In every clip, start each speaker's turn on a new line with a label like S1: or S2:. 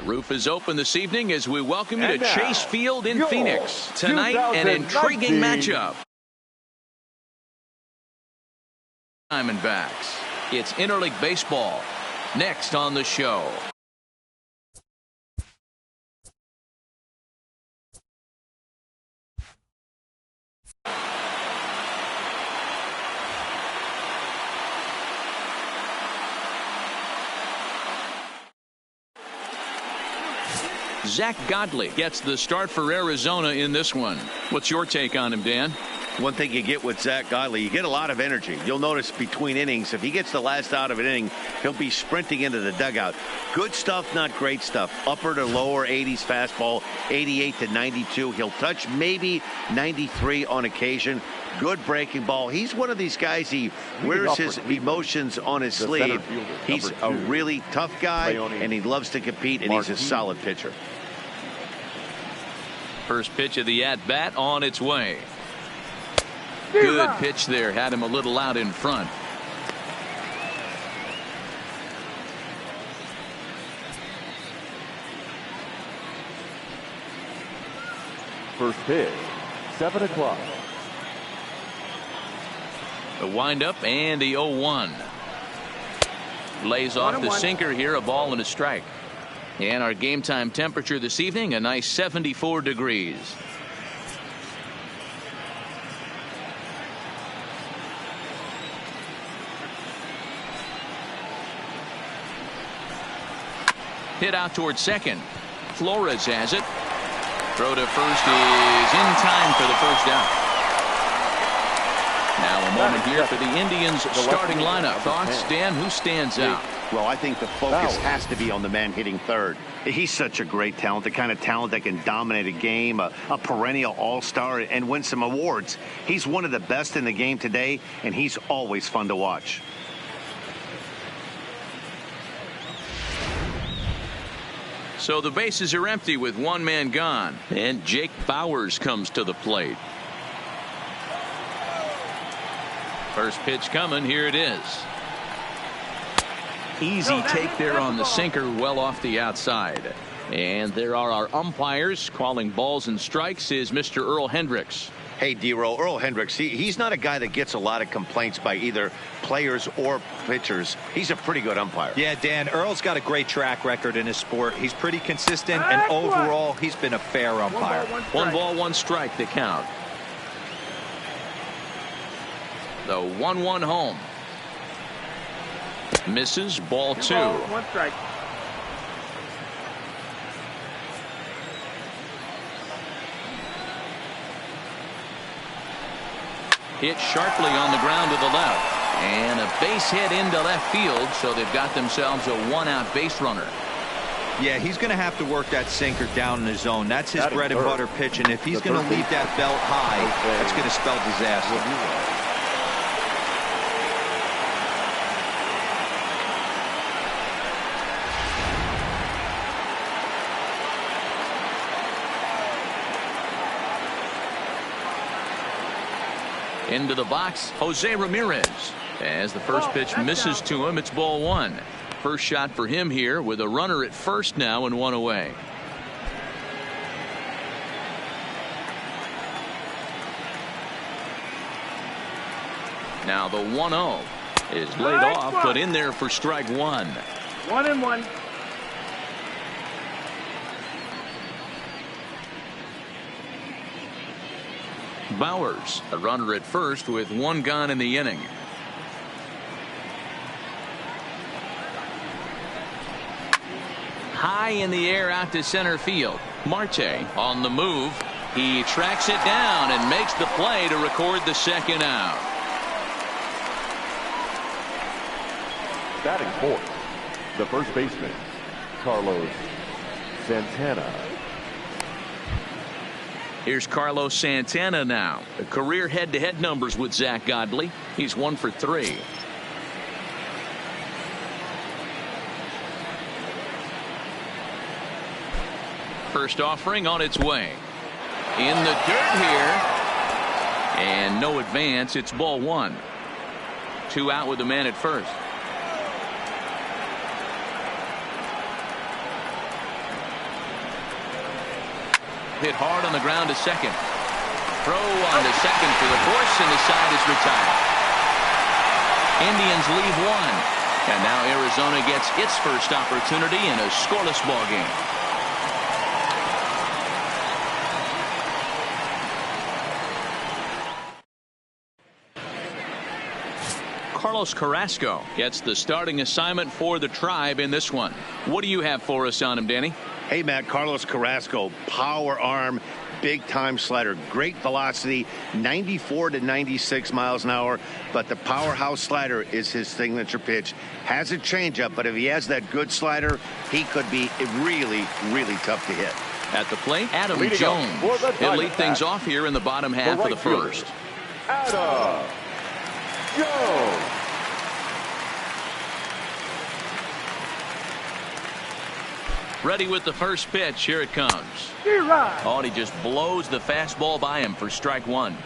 S1: The roof is open this evening as we welcome you to Chase Field in Phoenix. Tonight, an intriguing matchup. Diamondbacks. It's interleague baseball. Next on the show. Zach Godley gets the start for Arizona in this one. What's your take on him, Dan?
S2: One thing you get with Zach Godley, you get a lot of energy. You'll notice between innings, if he gets the last out of an inning, he'll be sprinting into the dugout. Good stuff, not great stuff. Upper to lower 80s fastball, 88 to 92. He'll touch maybe 93 on occasion. Good breaking ball. He's one of these guys, he wears his emotions on his sleeve. He's a really tough guy, and he loves to compete, and he's a solid pitcher.
S1: First pitch of the at-bat on its way. Good pitch there. Had him a little out in front.
S3: First pitch, 7 o'clock.
S1: The windup and the 0-1. Lays off the sinker here, a ball and a strike. And our game time temperature this evening, a nice 74 degrees. Hit out towards second. Flores has it. Throw to first is in time for the first out. Now a moment here for the Indians starting lineup. Thoughts, Dan? Who stands out?
S2: Well, I think the focus has to be on the man hitting third. He's such a great talent, the kind of talent that can dominate a game, a perennial all-star, and win some awards. He's one of the best in the game today, and he's always fun to watch.
S1: So the bases are empty with one man gone, and Jake Bauers comes to the plate. First pitch coming. Here it is. Easy take there on the sinker, well off the outside. And there are our umpires calling balls and strikes is Mr. Earl Hendricks.
S2: Hey, D-Roll, Earl Hendricks, he's not a guy that gets a lot of complaints by either players or pitchers. He's a pretty good umpire.
S4: Yeah, Dan, Earl's got a great track record in his sport. He's pretty consistent, and overall, he's been a fair umpire.
S1: One ball, one strike to count. The 1-1 home. Misses, ball two.
S5: One strike.
S1: Hit sharply on the ground to the left. And a base hit into left field, so they've got themselves a one-out base runner.
S4: Yeah, he's going to have to work that sinker down in the zone. That's his bread and butter pitch, and if he's going to leave that belt high, that's going to spell disaster.
S1: Into the box, Jose Ramirez. As the first pitch misses to him, it's ball one. First shot for him here with a runner at first now and one away. Now the 1-0 is laid off, but in there for strike one.
S5: 1-1.
S1: Bauers, a runner at first with one gone in the inning. High in the air out to center field. Marte on the move. He tracks it down and makes the play to record the second out.
S3: Batting fourth, the first baseman, Carlos Santana.
S1: Here's Carlos Santana now. The career head-to-head numbers with Zach Godley. He's 1 for 3. First offering on its way. In the dirt here. And no advance. It's ball one. 2 out with the man at first. hit hard on the ground to second. Throw on to second for the force, and the side is retired. Indians leave one. And now Arizona gets its first opportunity in a scoreless ball game. Carlos Carrasco gets the starting assignment for the Tribe in this one. What do you have for us on him, Danny?
S2: Hey, Matt, Carlos Carrasco, power arm, big time slider, great velocity, 94 to 96 miles an hour. But the powerhouse slider is his signature pitch. Has a changeup, but if he has that good slider, he could be really, really tough to hit.
S1: At the plate, Adam
S3: Leading
S1: Jones. He'll lead things off here in the bottom half of the first.
S3: Adam Jones.
S1: Ready with the first pitch. Here it comes. Oh, and he just blows the fastball by him for strike one.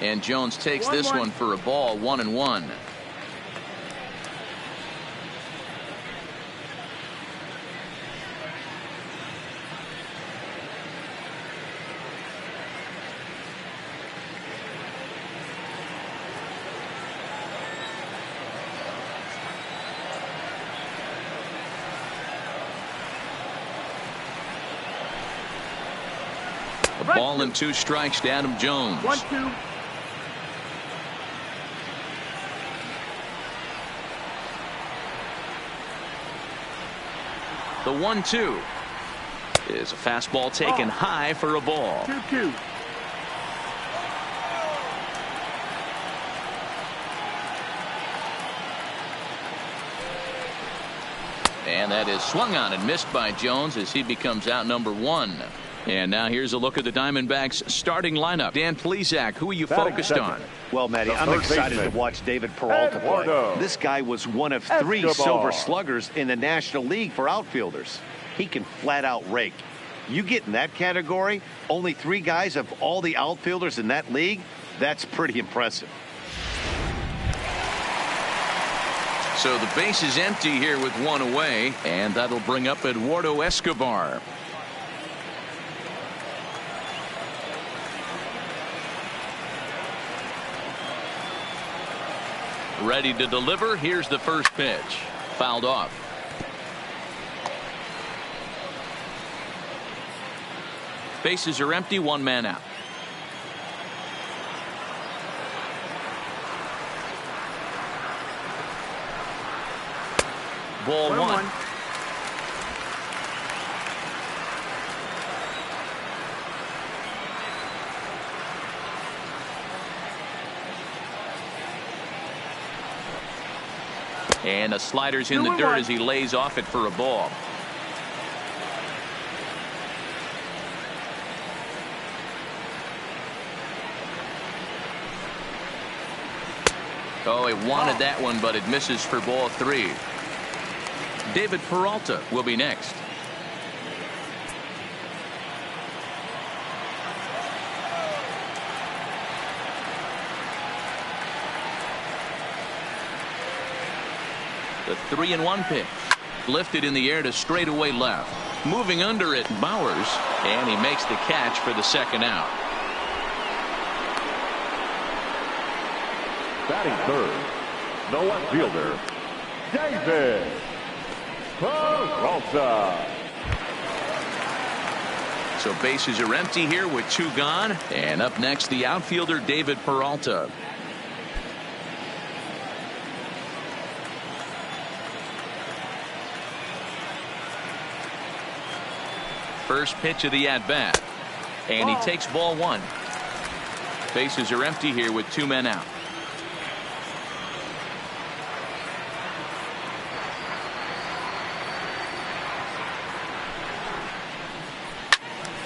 S1: And Jones takes this one for a ball, 1-1. A ball and 2 strikes to Adam Jones.
S5: 1-2.
S1: The 1-2 is a fastball taken high for a ball.
S5: 2-2.
S1: And that is swung on and missed by Jones as he becomes out number 1. And now here's a look at the Diamondbacks starting lineup. Dan Plesac, who are you focused on?
S2: Well, Matty, I'm excited to watch David Peralta play. This guy was one of 3 Silver Sluggers in the National League for outfielders. He can flat out rake. You get in that category, only 3 guys of all the outfielders in that league, that's pretty impressive.
S1: So the base is empty here with 1 away, and that'll bring up Eduardo Escobar. Ready to deliver. Here's the first pitch. Fouled off. Bases are empty, 1 man out. Ball 1. And a slider's in the dirt as he lays off it for a ball. Oh, it wanted that one, but it misses for ball 3. David Peralta will be next. The 3-1 pitch. Lifted in the air to straightaway left. Moving under it, Bowers. And he makes the catch for the second out.
S3: Batting third, the left fielder, David Peralta.
S1: So bases are empty here with 2 gone. And up next, the outfielder, David Peralta. First pitch of the at-bat. And he takes ball 1. Bases are empty here with 2 men out.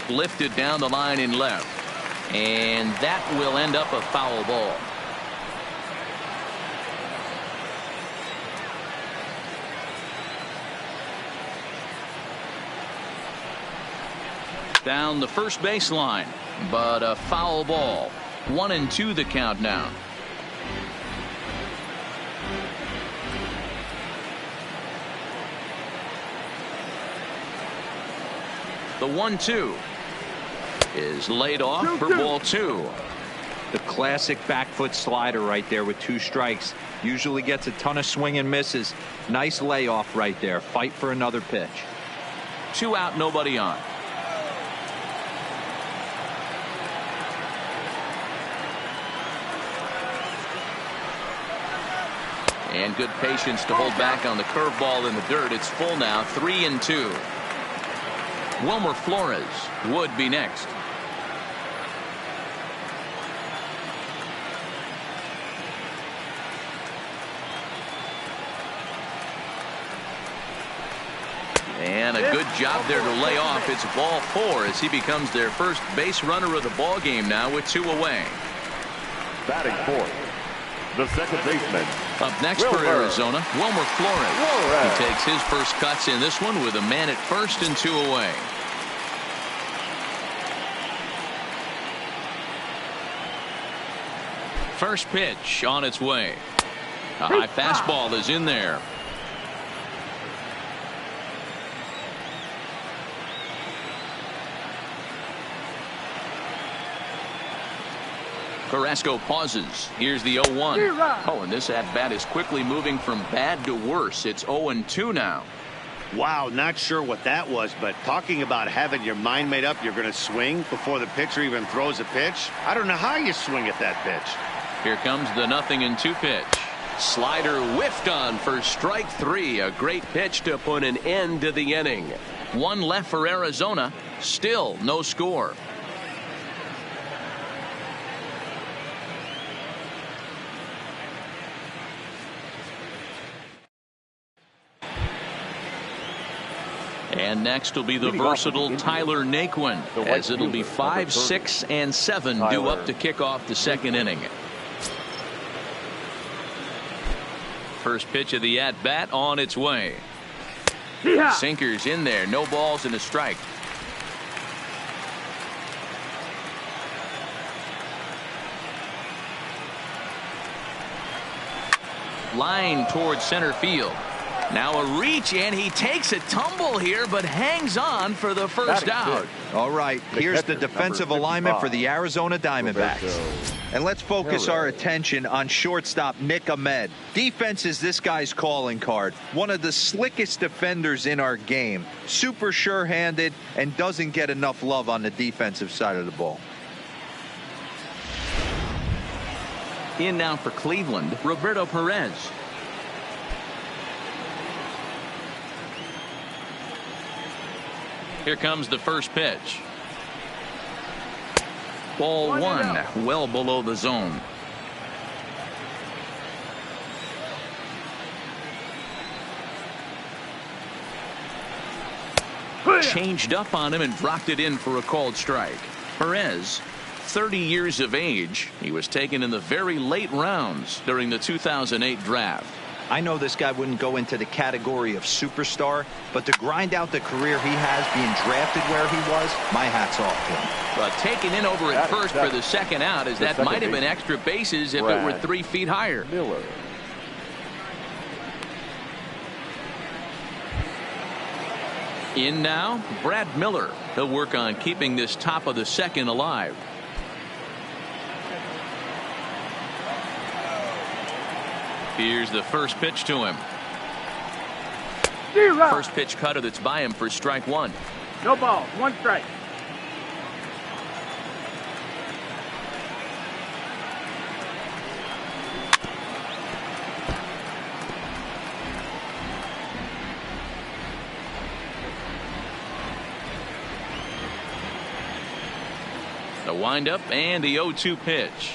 S1: Lifted down the line in left. And that will end up a foul ball. Down the first baseline, but a foul ball. 1-2 the count now. The 1-2 is laid off for ball 2.
S4: The classic back foot slider right there with 2 strikes. Usually gets a ton of swing and misses. Nice layoff right there. Fight for another pitch.
S1: 2 out, nobody on. And good patience to hold back on the curveball in the dirt. It's full now, 3-2. Wilmer Flores would be next. And a good job there to lay off. It's ball 4 as he becomes their first base runner of the ball game now with 2 away.
S3: Batting fourth, the second baseman.
S1: Up next for Arizona, Wilmer Flores. He takes his first cuts in this one with a man at first and 2 away. First pitch on its way. A high fastball is in there. Carrasco pauses. Here's the 0-1. Oh, and this at-bat is quickly moving from bad to worse. It's 0-2 now.
S2: Wow, not sure what that was, but talking about having your mind made up you're going to swing before the pitcher even throws a pitch. I don't know how you swing at that pitch.
S1: Here comes the 0-2 pitch. Slider whiffed on for strike 3. A great pitch to put an end to the inning. 1 left for Arizona. Still no score. And next will be the versatile Tyler Naquin, as it'll be 5, 6, and 7 due up to kick off the second inning. First pitch of the at-bat on its way. Sinkers in there, no balls and a strike. Line towards center field. Now a reach, and he takes a tumble here, but hangs on for the first out.
S4: All right, here's the defensive alignment for the Arizona Diamondbacks. And let's focus our attention on shortstop Nick Ahmed. Defense is this guy's calling card. One of the slickest defenders in our game. Super sure-handed and doesn't get enough love on the defensive side of the ball.
S1: In now for Cleveland, Roberto Perez. Here comes the first pitch. Ball 1, well below the zone. Changed up on him and dropped it in for a called strike. Perez, 30 years of age. He was taken in the very late rounds during the 2008 draft.
S4: I know this guy wouldn't go into the category of superstar, but to grind out the career he has being drafted where he was, my hat's off to him.
S1: But taken in over at first for the second out, as that might have been extra bases if it were 3 feet higher.
S3: Miller.
S1: In now, Brad Miller. He'll work on keeping this top of the second alive. Here's the first pitch to him. First pitch cutter that's by him for strike 1.
S5: No ball, 1 strike.
S1: The windup and the 0-2 pitch.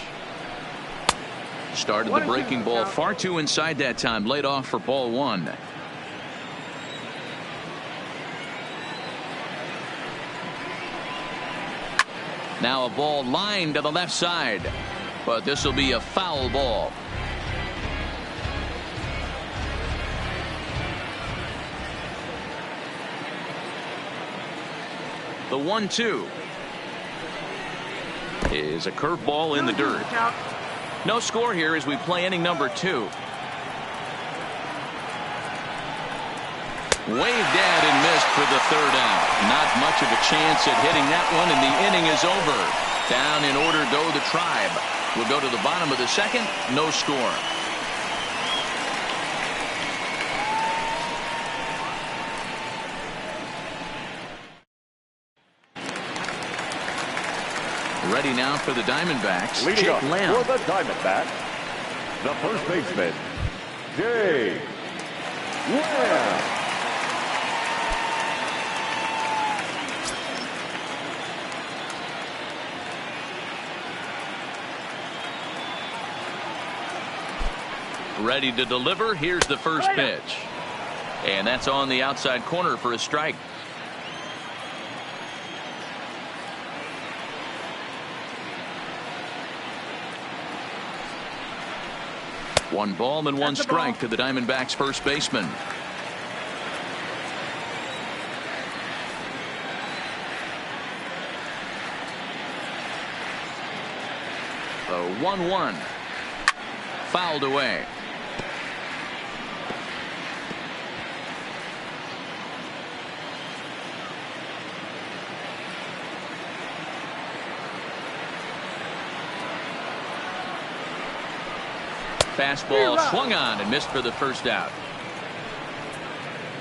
S1: Started the breaking ball far too inside that time. Laid off for ball 1. Now a ball lined to the left side, but this will be a foul ball. The 1-2 is a curveball in the dirt. No score here as we play inning number 2. Waved at and missed for the 3rd out. Not much of a chance at hitting that one, and the inning is over. Down in order go the Tribe. We'll go to the bottom of the 2nd. No score. Ready now for the Diamondbacks.
S3: Leading
S1: Jake
S3: up
S1: Lamb.
S3: for the Diamondbacks, the first baseman, Jake Lamb.
S1: Ready to deliver. Here's the first pitch. And that's on the outside corner for a strike. One ball and one strike to the Diamondbacks first baseman. The 1-1 fouled away. Fastball swung on and missed for the first out.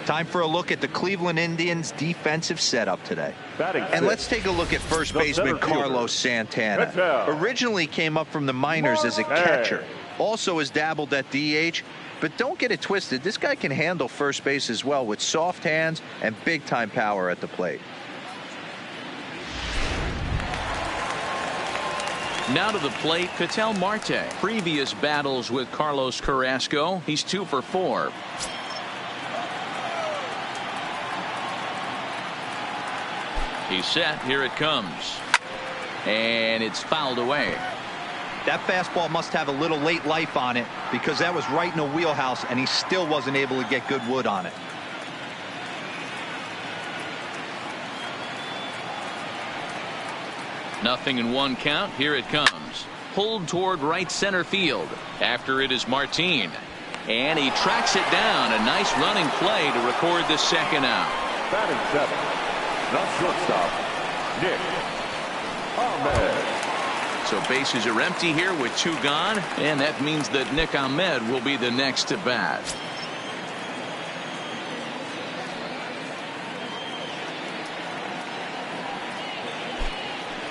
S4: Time for a look at the Cleveland Indians defensive setup today. And let's take a look at first baseman Carlos Santana. Originally came up from the minors as a catcher. Also has dabbled at DH. But don't get it twisted. This guy can handle first base as well with soft hands and big time power at the plate.
S1: Now to the plate, Ketel Marte. Previous battles with Carlos Carrasco, he's 2 for 4. He's set. Here it comes. And it's fouled away.
S4: That fastball must have a little late life on it because that was right in the wheelhouse and he still wasn't able to get good wood on it.
S1: Nothing in 1 count. Here it comes. Pulled toward right center field. After it is Martin. And he tracks it down. A nice running play to record the 2nd out.
S3: Batting 7th, the shortstop, Nick Ahmed.
S1: So bases are empty here with 2 gone. And that means that Nick Ahmed will be the next to bat.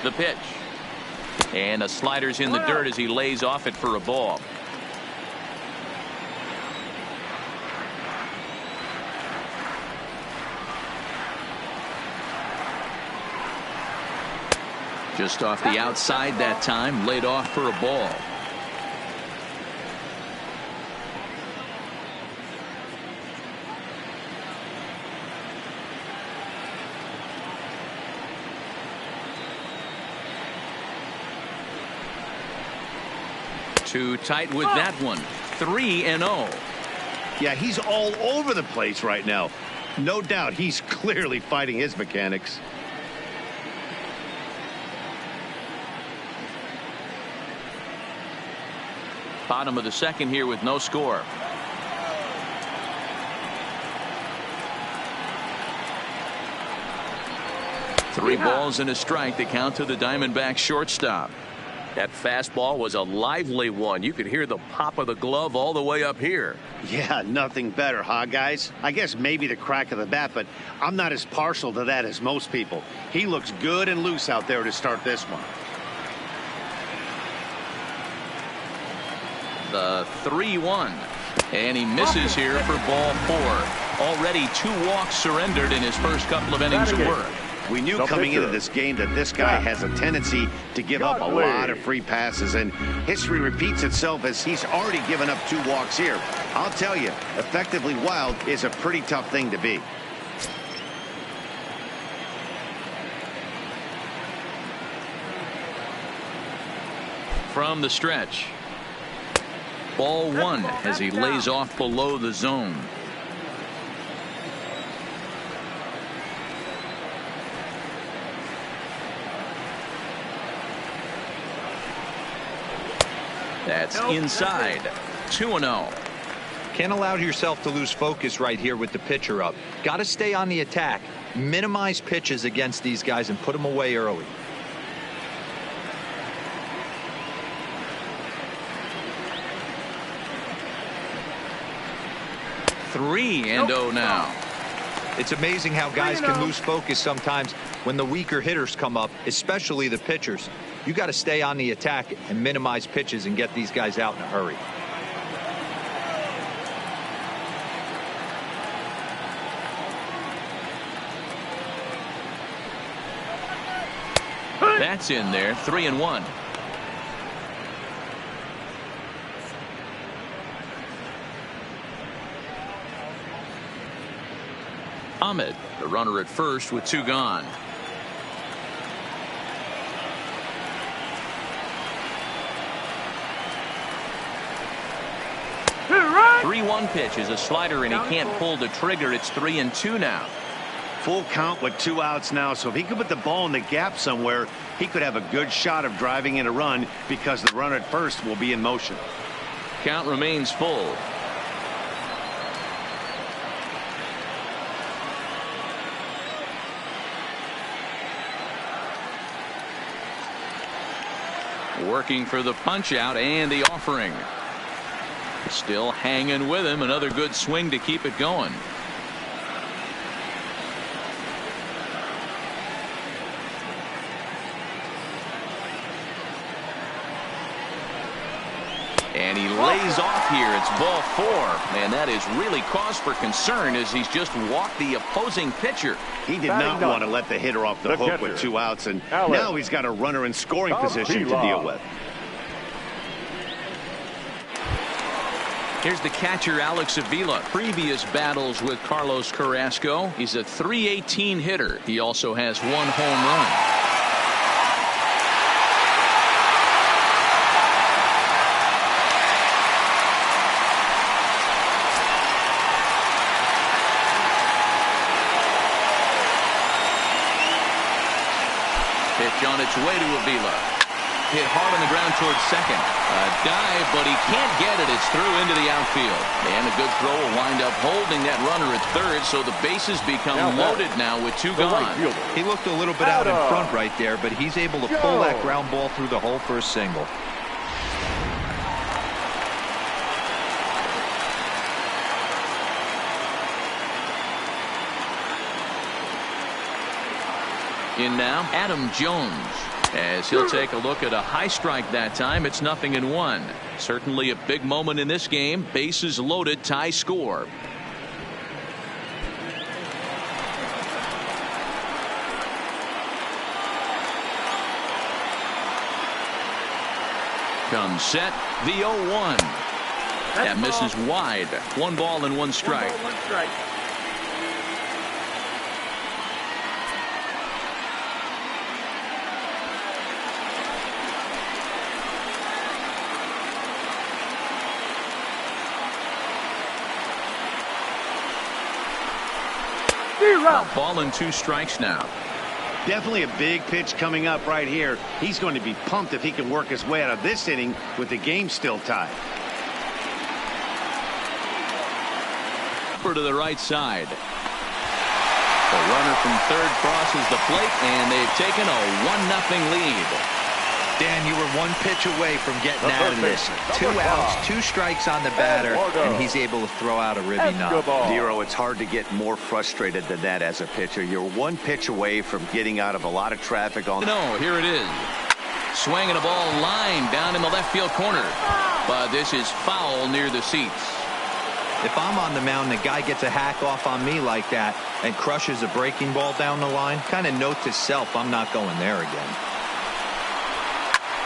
S1: The pitch. And a slider's in the dirt as he lays off it for a ball. Just off the outside that time, laid off for a ball. Too tight with that one. 3-0.
S2: Yeah, he's all over the place right now. No doubt he's clearly fighting his mechanics.
S1: Bottom of the 2nd here with no score. Three balls and a strike to count to the Diamondbacks shortstop. That fastball was a lively one. You could hear the pop of the glove all the way up here.
S2: Yeah, nothing better, huh, guys? I guess maybe the crack of the bat, but I'm not as partial to that as most people. He looks good and loose out there to start this one.
S1: The 3-1. And he misses here for ball 4. Already 2 walks surrendered in his first couple of innings of work.
S2: We knew coming into this game that this guy has a tendency to give up a lot of free passes, and history repeats itself as he's already given up 2 walks here. I'll tell you, effectively wild is a pretty tough thing to be.
S1: From the stretch. Ball 1 as he lays off below the zone. That's inside. 2-0.
S4: Can't allow yourself to lose focus right here with the pitcher up. Got to stay on the attack. Minimize pitches against these guys and put them away early.
S1: Three and 0 now.
S4: It's amazing how guys can lose focus sometimes when the weaker hitters come up, especially the pitchers. You got to stay on the attack and minimize pitches and get these guys out in a hurry.
S1: That's in there. 3-1. Ahmed, the runner at first with 2 gone.
S5: Right.
S1: 3-1 pitch is a slider, and he can't pull the trigger. It's 3-2 now.
S2: Full count with 2 outs now, so if he could put the ball in the gap somewhere, he could have a good shot of driving in a run because the runner at first will be in motion.
S1: Count remains full. Working for the punch out and the offering. Still hanging with him. Another good swing to keep it going. And he lays off here. It's ball 4. Man, that is really cause for concern as he's just walked the opposing pitcher.
S2: He did not want to let the hitter off the hook with 2 outs, and now he's got a runner in scoring position to deal with.
S1: Here's the catcher, Alex Avila. Previous battles with Carlos Carrasco. He's a .318 hitter. He also has 1 home run. Pitch on its way to Avila. Hit hard on the ground towards second. A dive, but he can't get it. It's through into the outfield. And a good throw will wind up holding that runner at third, so the bases become loaded now with 2 gone.
S4: He looked a little bit out in front right there, but he's able to pull that ground ball through the hole for a single.
S1: In now, Adam Jones, as he'll take a look at a high strike that time. It's 0-1. Certainly a big moment in this game. Bases loaded, tie score. Comes set, the 0-1. That misses wide. 1 ball and 1 strike.
S5: 1 ball, 1 strike.
S1: A ball and 2 strikes now.
S2: Definitely a big pitch coming up right here. He's going to be pumped if he can work his way out of this inning with the game still tied.
S1: To the right side. The runner from third crosses the plate, and they've taken a 1-0 lead.
S4: Dan, you were 1 pitch away from getting out of this. 2 outs, 2 strikes on the batter, and he's able to throw out a ribby knock.
S2: Dero, it's hard to get more frustrated than that as a pitcher. You're 1 pitch away from getting out of a lot of traffic on.
S1: No, here it is. Swinging a ball line down in the left field corner. But this is foul near the seats.
S4: If I'm on the mound, the guy gets a hack off on me like that and crushes a breaking ball down the line, kind of note to self, I'm not going there again.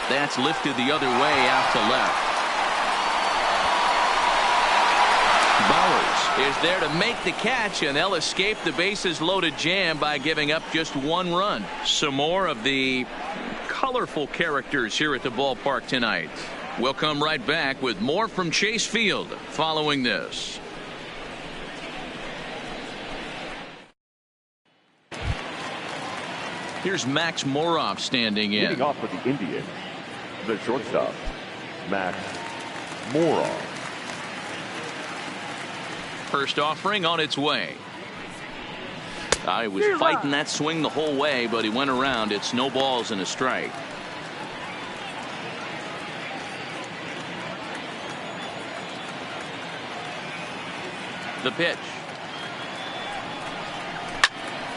S1: That's lifted the other way out to left. Bowers is there to make the catch, and they'll escape the bases loaded jam by giving up just 1 run. Some more of the colorful characters here at the ballpark tonight. We'll come right back with more from Chase Field following this. Here's Max Moroff standing in.
S3: Leading off for the Indians, the shortstop, Max Mora.
S1: First offering on its way. He was fighting that swing the whole way, but he went around. It's no balls and a strike. The pitch.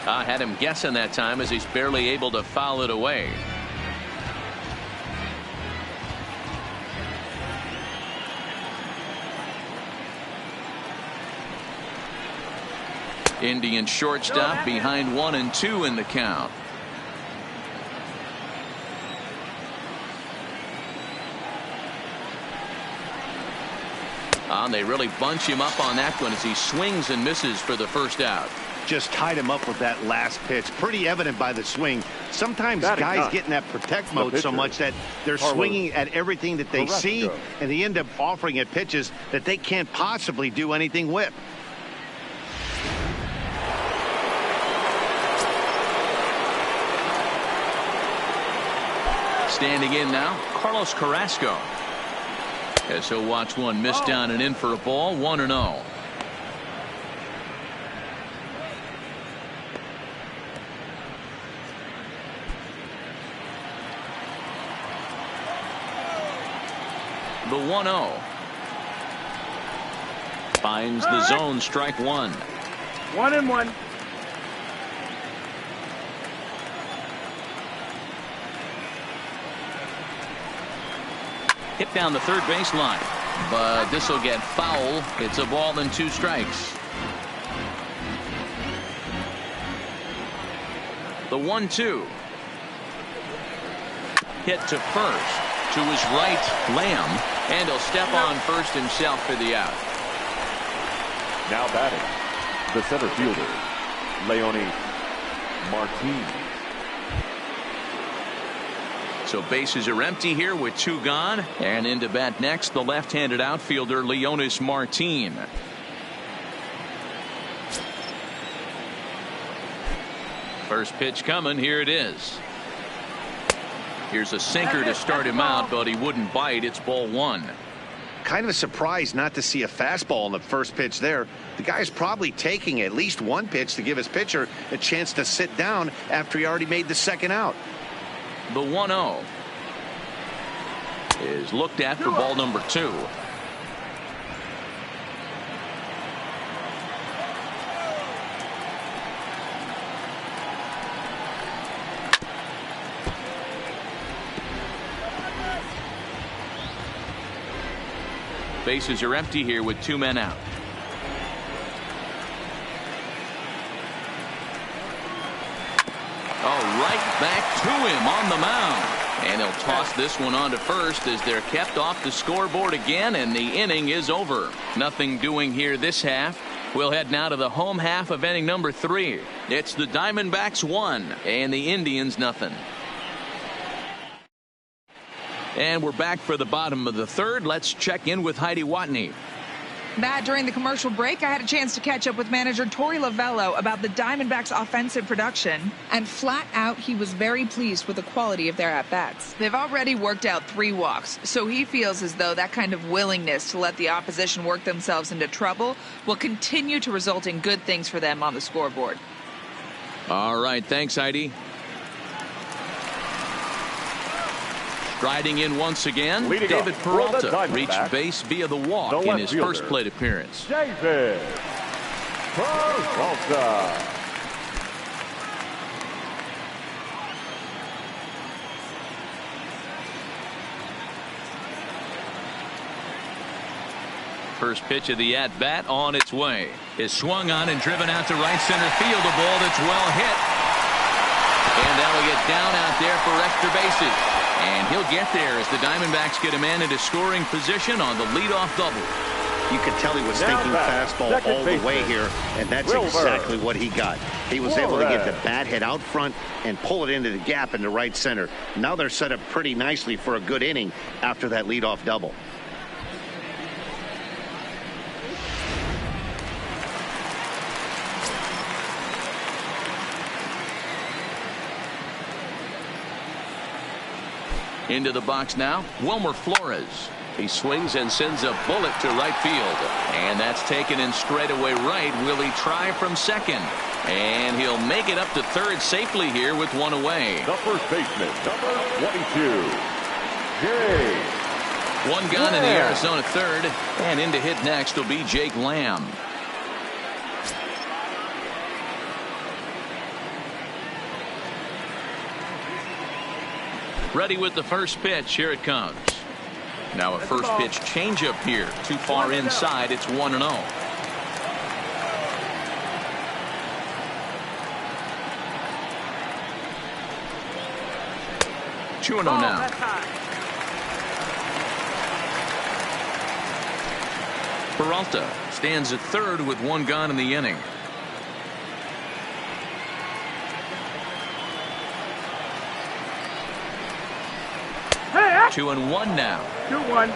S1: Had him guessing that time as he's barely able to foul it away. Indian shortstop behind 1-2 in the count. They really bunch him up on that one as he swings and misses for the first out.
S2: Just tied him up with that last pitch. Pretty evident by the swing. Sometimes guys get in that protect mode so much that they're swinging at everything that they see, and they end up offering at pitches that they can't possibly do anything with.
S1: Standing in now, Carlos Carrasco. As he'll watch one miss down and in for a ball, 1-0. The 1-0. Finds the zone, strike one.
S5: 1-1.
S1: Hit down the third baseline, but this will get foul. It's a ball and 2 strikes. The 1-2. Hit to first. To his right, Lamb, and he'll step on first himself for the out.
S3: Now batting, the center fielder, Leone Martinez.
S1: So bases are empty here with 2 gone, and into bat next the left-handed outfielder Leonis Martin. First pitch coming. Here it is. Here's a sinker to start him out, but he wouldn't bite. It's ball 1.
S2: Kind of a surprise not to see a fastball on the first pitch there. The guy's probably taking at least one pitch to give his pitcher a chance to sit down after he already made the second out.
S1: The 1-0 is looked at for ball number 2. Bases are empty here with 2 men out. Right back to him on the mound. And he'll toss this one on to first as they're kept off the scoreboard again, and the inning is over. Nothing doing here this half. We'll head now to the home half of inning number 3. It's the Diamondbacks 1 and the Indians nothing. And we're back for the bottom of the third. Let's check in with Heidi Watney.
S6: Matt, during the commercial break, I had a chance to catch up with manager Torey Lovello about the Diamondbacks' offensive production, and flat out, he was very pleased with the quality of their at-bats. They've already worked out 3 walks, so he feels as though that kind of willingness to let the opposition work themselves into trouble will continue to result in good things for them on the scoreboard.
S1: All right, thanks, Heidi. Striding in once again,
S3: Leading
S1: David Peralta reached base via the walk in his first plate appearance.
S3: David Peralta.
S1: First pitch of the at-bat on its way. Is swung on and driven out to right center field. A ball that's well hit. And that'll get down out there for extra bases. And he'll get there as the Diamondbacks get a man into scoring position on the leadoff double.
S2: You could tell he was thinking fastball all the way here, and that's exactly what he got. He was able to get the bat head out front and pull it into the gap into right center. Now they're set up pretty nicely for a good inning after that leadoff double.
S1: Into the box now, Wilmer Flores. He swings and sends a bullet to right field. And that's taken in straightaway right. Will he try from second? And he'll make it up to third safely here with one away.
S3: The first baseman, number 22, Jake.
S1: One gone in the Arizona third. And in to hit next will be Jake Lamb. Ready with the first pitch. Here it comes. Now a first pitch changeup here. Too far inside. It's 1-0. Two and 0 now. Peralta stands at third with one gone in the inning.
S5: Hey,
S1: 2-1 now.
S5: 2-1.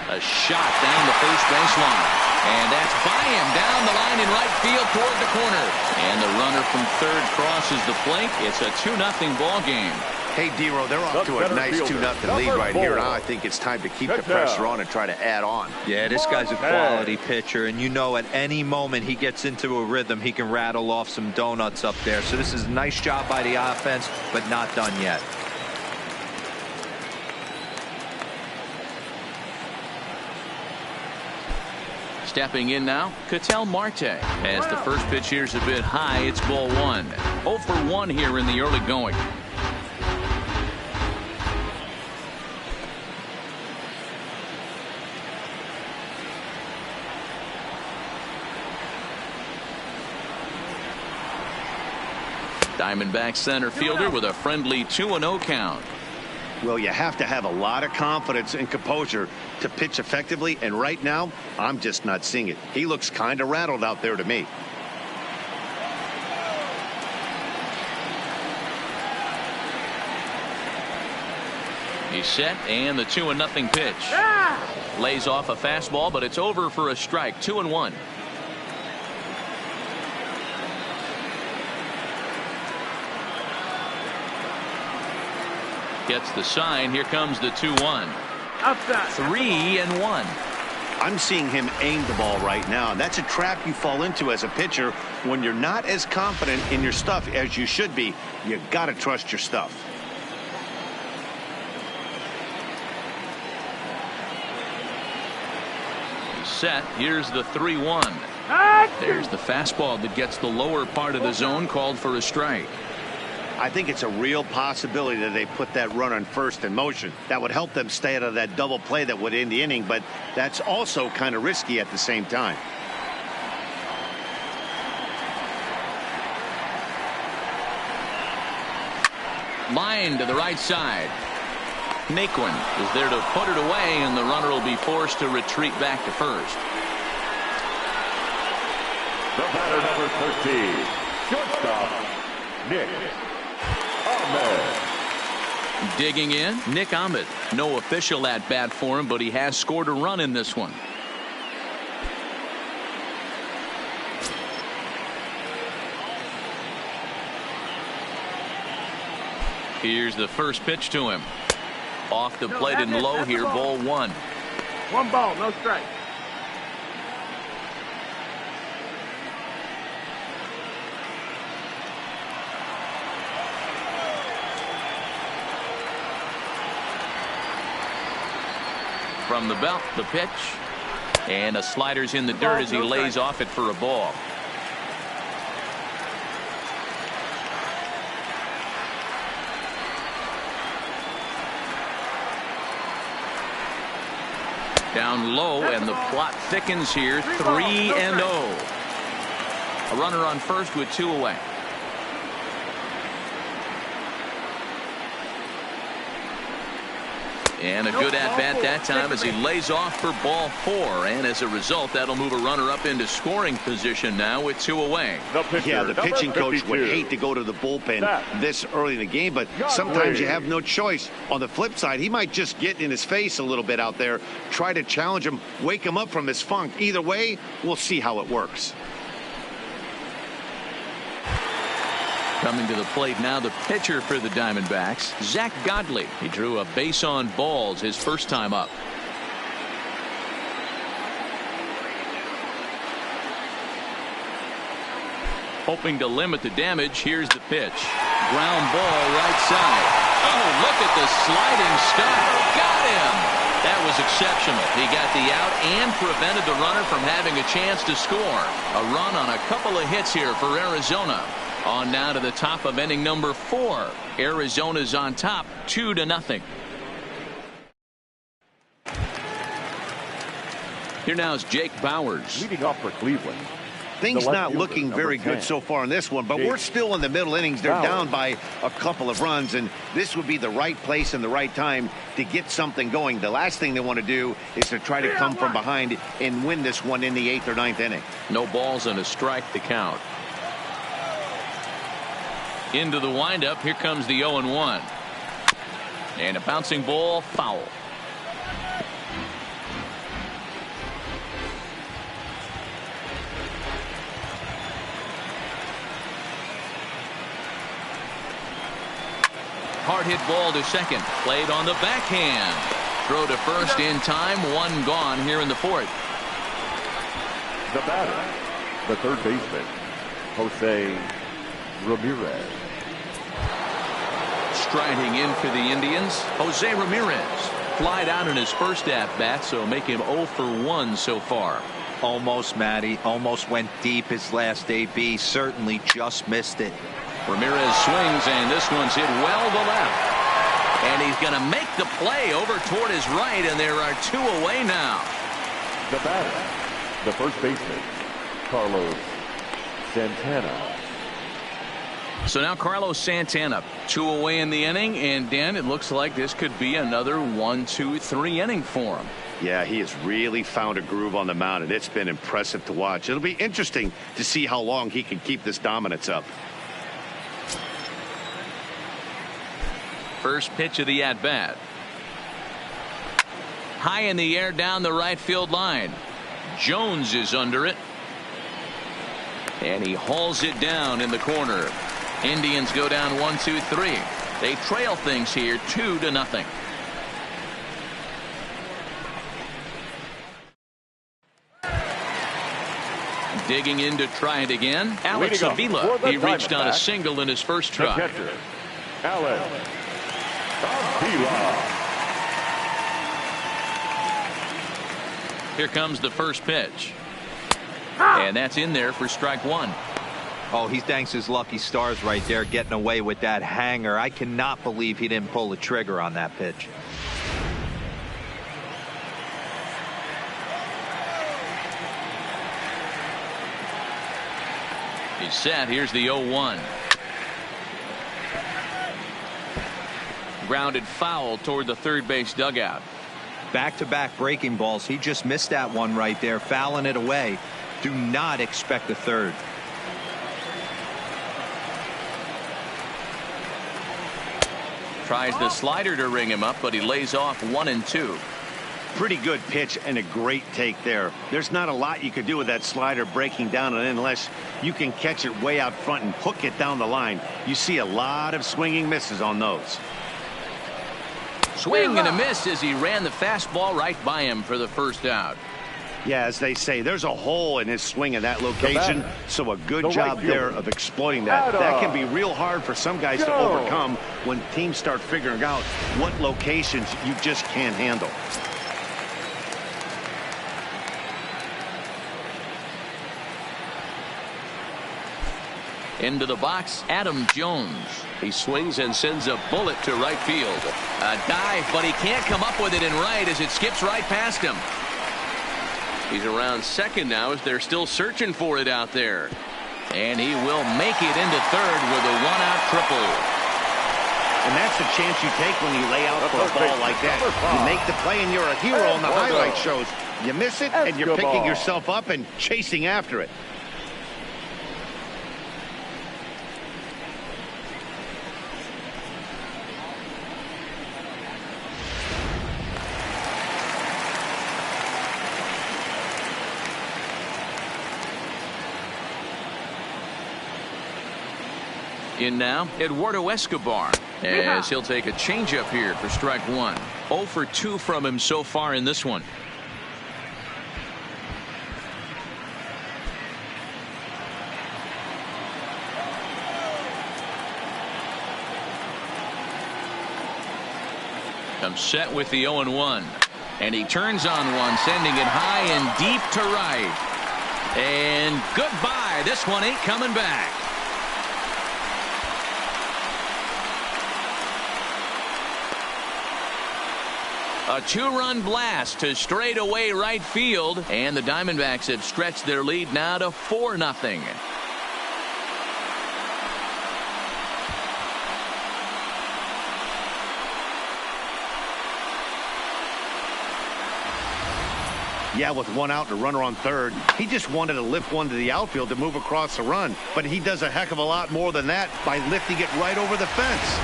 S1: A shot down the first baseline. And that's by him down the line in right field toward the corner. And the runner from third crosses the plate. It's a 2-0 ball game.
S2: Hey, D-Row, they're off to a nice 2-0 lead right here. Now I think it's time to keep the pressure on and try to add on.
S4: Yeah, this guy's a quality pitcher, and you know at any moment he gets into a rhythm, he can rattle off some donuts up there. So this is a nice job by the offense, but not done yet.
S1: Stepping in now, Ketel Marte. As the first pitch here's a bit high, it's ball one. 0 for 1 here in the early going. Diamondback center fielder with a friendly 2-0 count.
S2: Well, you have to have a lot of confidence and composure to pitch effectively, and right now I'm just not seeing it. He looks kind of rattled out there to me.
S1: He's set, and the 2-0 pitch. Lays off a fastball, but it's over for a strike. 2-1. Gets the sign. Here comes the 2-1.
S5: Outside.
S1: 3-1.
S2: I'm seeing him aim the ball right now, and that's a trap you fall into as a pitcher when you're not as confident in your stuff as you should be. You got to trust your stuff.
S1: He's set. Here's the 3-1. There's the fastball that gets the lower part of the zone, called for a strike.
S2: I think it's a real possibility that they put that run on first in motion. That would help them stay out of that double play that would end the inning, but that's also kind of risky at the same time.
S1: Line to the right side. Naquin is there to put it away, and the runner will be forced to retreat back to first.
S3: The batter, number 13, shortstop, Nick Ahmed.
S1: Digging in, Nick Ahmed. No official at bat for him, but he has scored a run in this one. Here's the first pitch to him. Off the plate and low here, ball one.
S5: 1 ball, no strike.
S1: From the belt, the pitch. And a slider's in the dirt as he lays off it for a ball. Down low, and the plot thickens here. 3-0. A runner on first with 2 away. And a good at-bat that time as he lays off for ball 4. And as a result, that'll move a runner up into scoring position now with 2 away.
S2: Yeah, the pitching coach would hate to go to the bullpen this early in the game, but sometimes you have no choice. On the flip side, he might just get in his face a little bit out there, try to challenge him, wake him up from his funk. Either way, we'll see how it works.
S1: Coming to the plate now, the pitcher for the Diamondbacks, Zach Godley. He drew a base on balls his first time up. Hoping to limit the damage, here's the pitch. Ground ball right side. Oh, look at the sliding style. Got him. That was exceptional. He got the out and prevented the runner from having a chance to score. A run on a couple of hits here for Arizona. On now to the top of inning number 4. Arizona's on top 2-0. Here now is Jake Bowers.
S3: Leading off for Cleveland.
S2: Things not looking very good so far in this one, but we're still in the middle innings. They're down by a couple of runs, and this would be the right place and the right time to get something going. The last thing they want to do is to try to come from behind and win this one in the 8th or 9th inning.
S1: No balls and a strike to count. Into the windup. Here comes the 0-1. And a bouncing ball, foul. Hard hit ball to second. Played on the backhand. Throw to first in time. One gone here in the 4th.
S3: The batter, the third baseman, Jose Ramirez.
S1: Striding in for the Indians, Jose Ramirez. Flied out in his first at-bat, so make him 0 for 1 so far.
S4: Almost, Matty. Almost went deep his last AB. Certainly just missed it.
S1: Ramirez swings, and this one's hit well to left. And he's going to make the play over toward his right, and there are 2 away now.
S3: The batter, the first baseman, Carlos Santana.
S1: So now Carlos Santana, 2 away in the inning, and Dan, it looks like this could be another 1, 2, 3 inning for him.
S2: Yeah, he has really found a groove on the mound, and it's been impressive to watch. It'll be interesting to see how long he can keep this dominance up.
S1: First pitch of the at-bat. High in the air down the right field line. Jones is under it. And he hauls it down in the corner. Indians go down 1, 2, 3. They trail things here 2-0. Digging in to try it again. Alex Avila. He reached on a single in his first try.
S3: Catcher, Alex Avila.
S1: Here comes the first pitch. And that's in there for strike 1.
S4: Oh, he thanks his lucky stars right there, getting away with that hanger. I cannot believe he didn't pull the trigger on that pitch.
S1: He's set. Here's the 0-1. Grounded foul toward the third base dugout.
S4: Back-to-back breaking balls. He just missed that one right there, fouling it away. Do not expect a third.
S1: Tries the slider to ring him up, but he lays off 1 and 2.
S2: Pretty good pitch and a great take there. There's not a lot you could do with that slider breaking down and in unless you can catch it way out front and hook it down the line. You see a lot of swinging misses on those.
S1: Swing and a miss as he ran the fastball right by him for the first out.
S2: Yeah, as they say, there's a hole in his swing in that location, so a good job there of exploiting that. That can be real hard for some guys to overcome when teams start figuring out what locations you just can't handle.
S1: Into the box, Adam Jones. He swings and sends a bullet to right field. A dive, but he can't come up with it in right as it skips right past him. He's around second now as they're still searching for it out there. And he will make it into third with a 1-out triple.
S2: And that's the chance you take when you lay out for a ball like that. You make the play and you're a hero on the highlight shows. You miss it and you're picking yourself up and chasing after it.
S1: In now, Eduardo Escobar, as he'll take a changeup here for strike one. 0 for 2 from him so far in this one. Comes set with the 0-1. And he turns on one, sending it high and deep to right. And goodbye. This one ain't coming back. A 2-run blast to straightaway right field. And the Diamondbacks have stretched their lead now to 4-0.
S2: Yeah, with one out and a runner on third, he just wanted to lift one to the outfield to move across the run. But he does a heck of a lot more than that by lifting it right over the fence.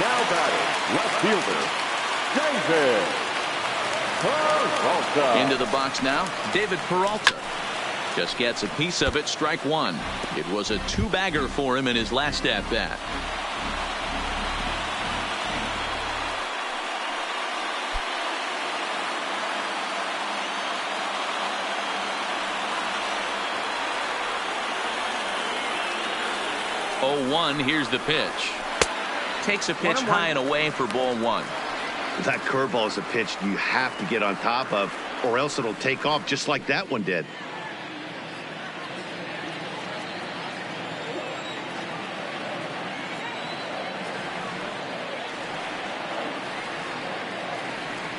S3: Now batting, left fielder, David Peralta.
S1: Into the box now, David Peralta. Just gets a piece of it, strike one. It was a 2-bagger for him in his last at-bat. Here's the pitch. Takes a pitch high and away for ball one.
S2: That curveball is a pitch you have to get on top of, or else it'll take off just like that one did.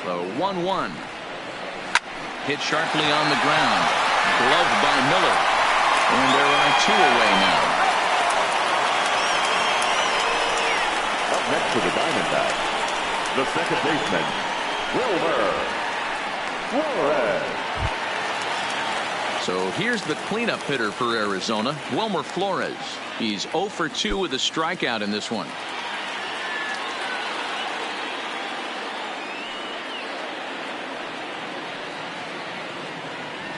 S1: The 1-1. Hit sharply on the ground. Gloved by Miller. And there are 2 away now.
S3: Next to the Diamondbacks, the second baseman, Wilmer Flores.
S1: So here's the cleanup hitter for Arizona, Wilmer Flores. He's 0 for 2 with a strikeout in this one.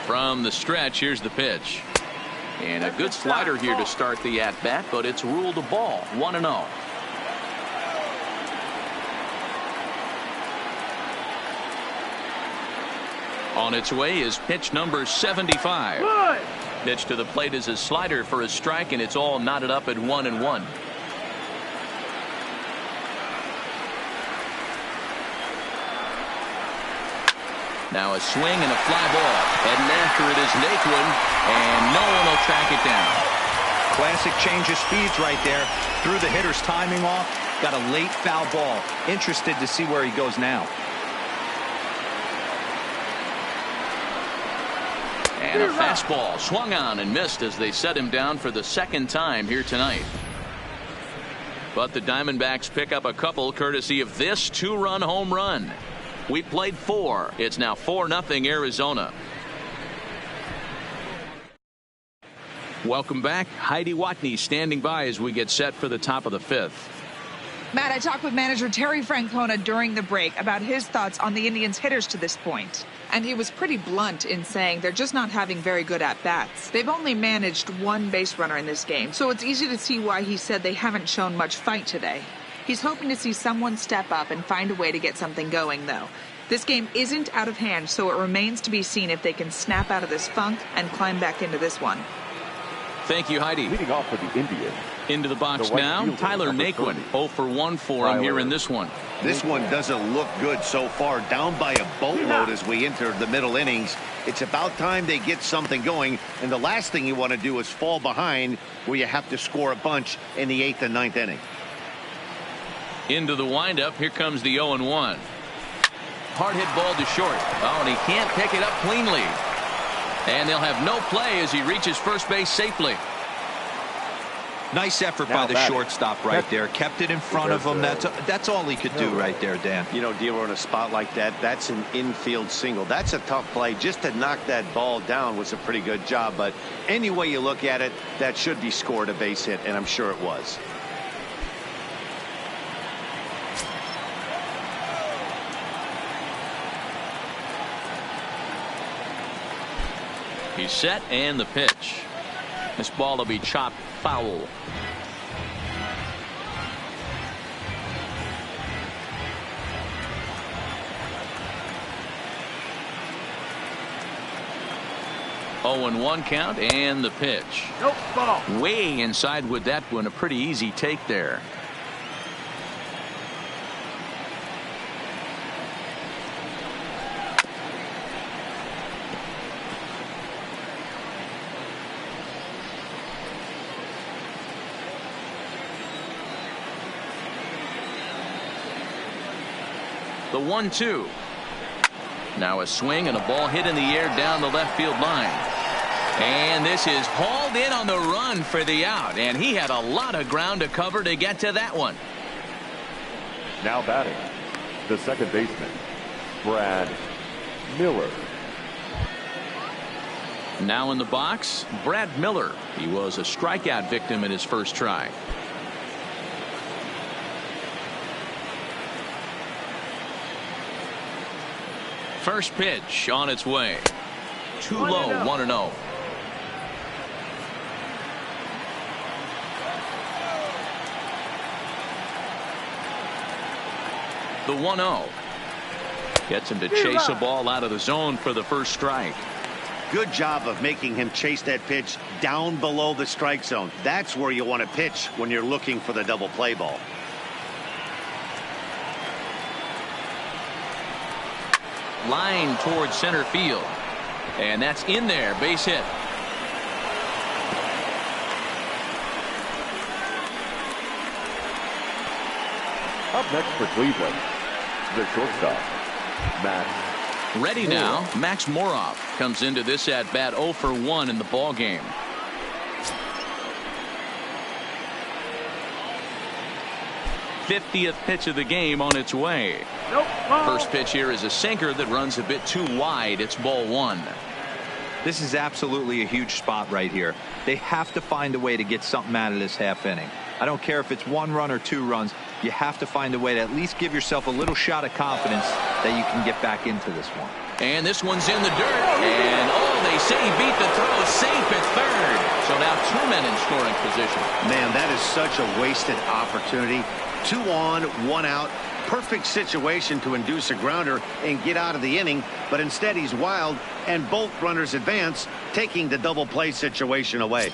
S1: From the stretch, here's the pitch. And a good slider here to start the at-bat, but it's ruled a ball, 1-0. On its way is pitch number 75.
S5: Good.
S1: Pitch to the plate is a slider for a strike, and it's all knotted up at 1-1. Now a swing and a fly ball. Heading after it is Naquin, and no one will track it down.
S4: Classic change of speeds right there. Threw the hitter's timing off. Got a late foul ball. Interested to see where he goes now.
S1: And a fastball swung on and missed as they set him down for the second time here tonight. But the Diamondbacks pick up a couple courtesy of this 2-run home run. We played 4. It's now 4-0 Arizona. Welcome back. Heidi Watney standing by as we get set for the top of the 5th.
S6: Matt, I talked with manager Terry Francona during the break about his thoughts on the Indians' hitters to this point. And he was pretty blunt in saying they're just not having very good at-bats. They've only managed 1 base runner in this game, so it's easy to see why he said they haven't shown much fight today. He's hoping to see someone step up and find a way to get something going, though. This game isn't out of hand, so it remains to be seen if they can snap out of this funk and climb back into this one.
S1: Thank you, Heidi.
S3: Leading off for the Indians.
S1: Into the box
S3: the right
S1: now,
S3: fielder,
S1: Tyler Naquin. 0 for 1 for him here in this one.
S2: This one doesn't look good so far. Down by a boatload as we enter the middle innings. It's about time they get something going. And the last thing you want to do is fall behind where you have to score a bunch in the 8th and 9th inning.
S1: Into the windup. Here comes the 0-1. Hard hit ball to short. Oh, and he can't pick it up cleanly. And they'll have no play as he reaches first base safely.
S4: Nice effort by the shortstop right there. Kept it in front of him. That's all he could do right there, Dan.
S2: You know, dealer in a spot like that, that's an infield single. That's a tough play. Just to knock that ball down was a pretty good job. But any way you look at it, that should be scored a base hit, and I'm sure it was.
S1: He's set, and the pitch. This ball will be chopped foul. Oh, and 1 count and the pitch.
S5: Nope, ball.
S1: Way inside with that one. A pretty easy take there. The 1-2. Now a swing and a ball hit in the air down the left field line. And this is hauled in on the run for the out. And he had a lot of ground to cover to get to that one.
S3: Now batting, the second baseman, Brad Miller.
S1: Now in the box, Brad Miller. He was a strikeout victim in his first try. First pitch on its way. Too low, 1-0. The 1-0. Gets him to chase a ball out of the zone for the first strike.
S2: Good job of making him chase that pitch down below the strike zone. That's where you want to pitch when you're looking for the double play ball.
S1: Line towards center field. And that's in there. Base hit.
S3: Up next for Cleveland, the shortstop, Max.
S1: Ready now. Max Moroff comes into this at bat 0 for 1 in the ball game. '50th pitch of the game on its way.
S5: Nope, ball.
S1: First pitch here is a sinker that runs a bit too wide. It's ball 1.
S4: This is absolutely a huge spot right here. They have to find a way to get something out of this half inning. I don't care if it's 1 run or 2 runs. You have to find a way to at least give yourself a little shot of confidence that you can get back into this one.
S1: And this one's in the dirt. And they say he beat the throw. Safe at third. So now 2 men in scoring position.
S2: Man, that is such a wasted opportunity. 2 on, 1 out. Perfect situation to induce a grounder and get out of the inning, but instead he's wild and both runners advance, taking the double play situation away.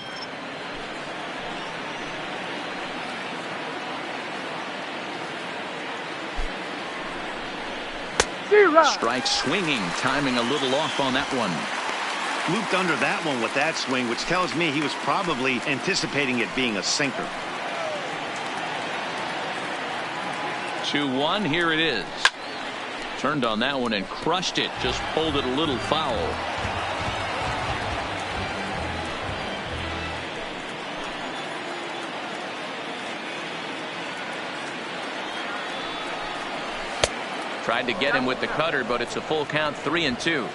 S1: Strike swinging, timing a little off on that one.
S2: Looped under that one with that swing, which tells me he was probably anticipating it being a sinker.
S1: 2-1. Here it is. Turned on that one and crushed it. Just pulled it a little foul. Tried to get him with the cutter, but it's a full count. 3-2.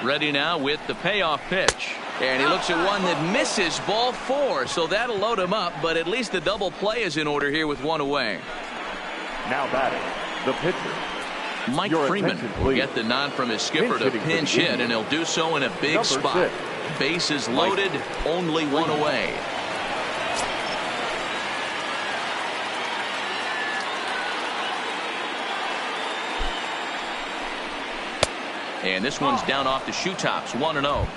S1: Ready now with the payoff pitch. And he looks at one that misses, ball 4. So that'll load him up, but at least the double play is in order here with 1 away.
S3: Now batting, the pitcher.
S1: Mike Freeman will get the nod from his skipper to pinch hit, and he'll do so in a big spot. Bases loaded, only 1 away. And this one's down off the shoe tops. 1-0.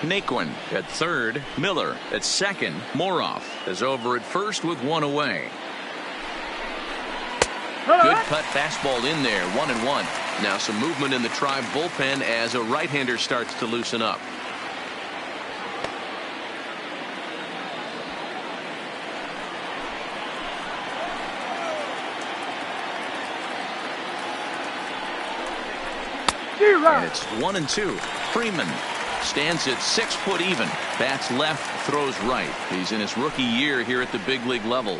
S1: Naquin at third. Miller at second. Moroff is over at first with 1 away. Good cut fastball in there. 1-1. Now some movement in the Tribe bullpen as a right-hander starts to loosen up. And it's 1-2. Freeman stands at 6 foot even. Bats left, throws right. He's in his rookie year here at the big league level.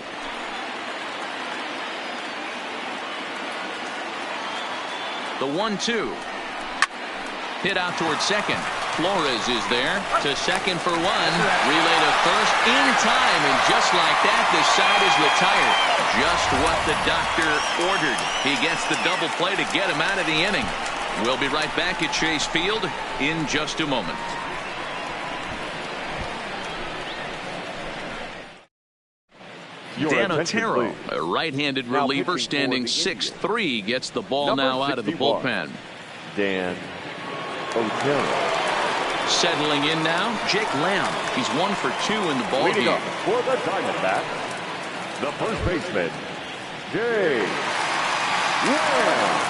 S1: The 1-2. Hit out towards second. Flores is there to second for one. Relay to first in time, and just like that, the side is retired. Just what the doctor ordered. He gets the double play to get him out of the inning. We'll be right back at Chase Field in just a moment. Dan Otero, a right-handed reliever standing 6'3", gets the ball now out of the bullpen.
S3: Dan Otero.
S1: Settling in now, Jake Lamb. He's 1 for 2 in the ball
S3: Leading
S1: game.
S3: up for the Diamondbacks, the first baseman, Jake Lamb.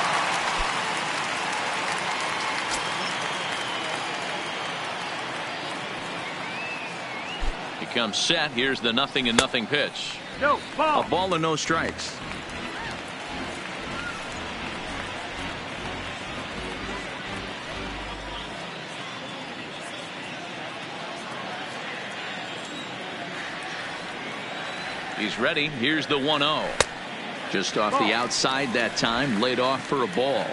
S1: He comes set. Here's the 0-0 pitch.
S5: No, ball.
S1: A ball and no strikes. He's ready. Here's the 1-0. Just off the outside that time. Laid off for a ball.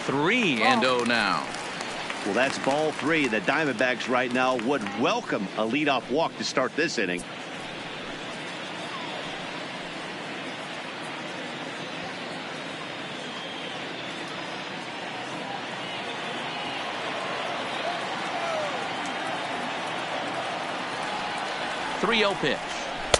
S1: Three and 0 now.
S2: Well, that's ball 3. The Diamondbacks right now would welcome a leadoff walk to start this inning.
S1: .30 pitch.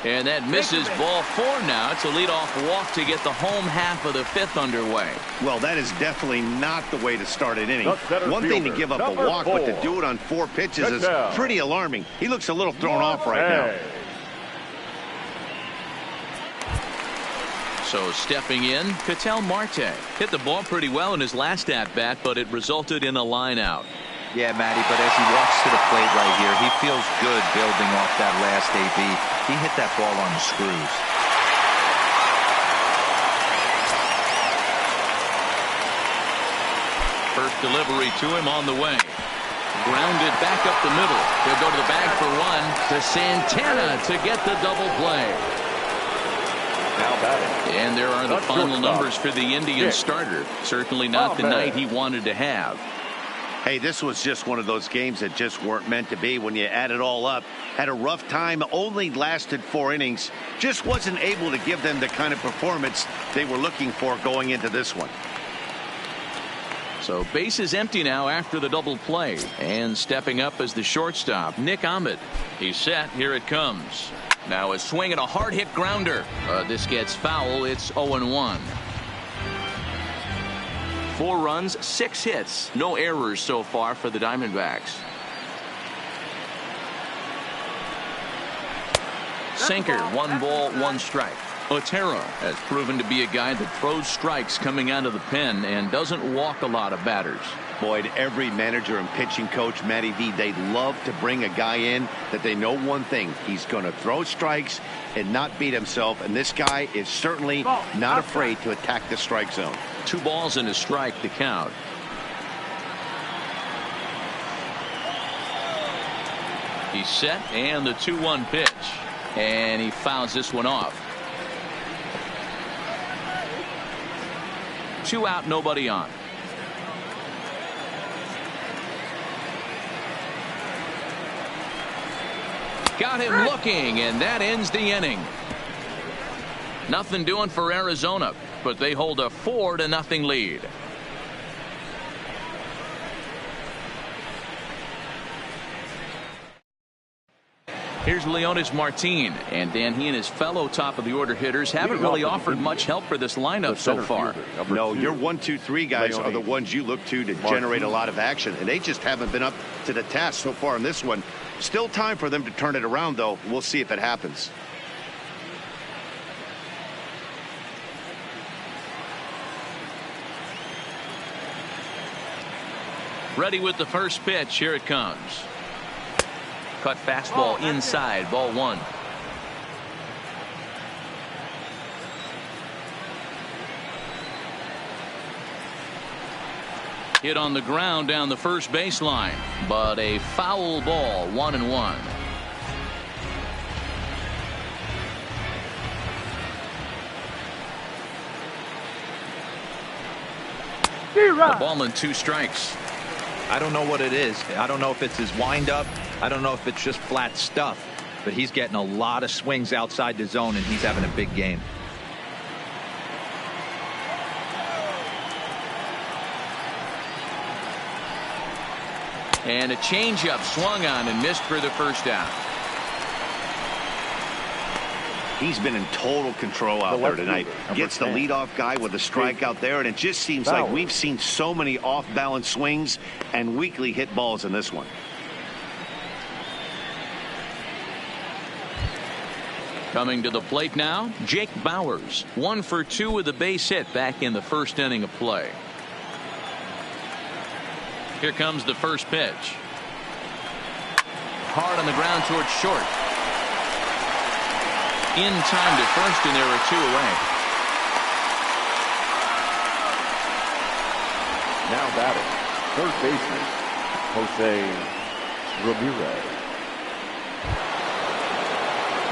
S1: And that misses ball 4 now. It's a leadoff walk to get the home half of the 5th underway.
S2: Well, that is definitely not the way to start an inning. One thing to give up a walk, but to do it on 4 pitches is pretty alarming. He looks a little thrown off right now.
S1: So stepping in, Ketel Marte hit the ball pretty well in his last at-bat, but it resulted in a line out.
S4: Yeah, Matty, but as he walks to the plate right here, he feels good building off that last AB. He hit that ball on the screws.
S1: First delivery to him on the way. Grounded back up the middle. He'll go to the bag for 1 to Santana to get the double play. And there are the final numbers for the Indian starter. Certainly not the night he wanted to have.
S2: Hey, this was just one of those games that just weren't meant to be when you add it all up. Had a rough time, only lasted 4 innings. Just wasn't able to give them the kind of performance they were looking for going into this one.
S1: So base is empty now after the double play. And stepping up as the shortstop, Nick Ahmed. He's set. Here it comes. Now a swing and a hard hit grounder. This gets foul. It's 0-1. 4 runs, 6 hits. No errors so far for the Diamondbacks. Sinker, 1 ball, 1 strike. Otero has proven to be a guy that throws strikes coming out of the pen and doesn't walk a lot of batters.
S2: Boyd, every manager and pitching coach, Matty V, they love to bring a guy in that they know one thing. He's going to throw strikes and not beat himself. And this guy is certainly not afraid to attack the strike zone.
S1: 2 balls and a strike to count. He's set, and the 2-1 pitch. And he fouls this one off. 2 out, nobody on. Got him looking, and that ends the inning. Nothing doing for Arizona, but they hold a 4-0 lead. Here's Leonis Martin, and Dan, he and his fellow top of the order hitters haven't really offered much help for this lineup so far.
S2: No, your 1, 2, 3 guys are the ones you look to generate a lot of action, and they just haven't been up to the task so far in this one. Still time for them to turn it around, though. We'll see if it happens.
S1: Ready with the first pitch. Here it comes. Cut fastball inside, ball 1. Hit on the ground down the first baseline, but a foul ball, 1-1. A ball and 2 strikes.
S4: I don't know what it is. I don't know if it's his windup. I don't know if it's just flat stuff. But he's getting a lot of swings outside the zone, and he's having a big game.
S1: And a changeup swung on and missed for the first out.
S2: He's been in total control out there tonight. Gets the leadoff guy with a strikeout there, and it just seems like we've seen so many off-balance swings and weakly hit balls in this one.
S1: Coming to the plate now, Jake Bauers. 1 for 2 with a base hit back in the first inning of play. Here comes the first pitch. Hard on the ground towards short. In time to first, and there are 2 away.
S3: Now batting, third baseman, Jose Ramirez.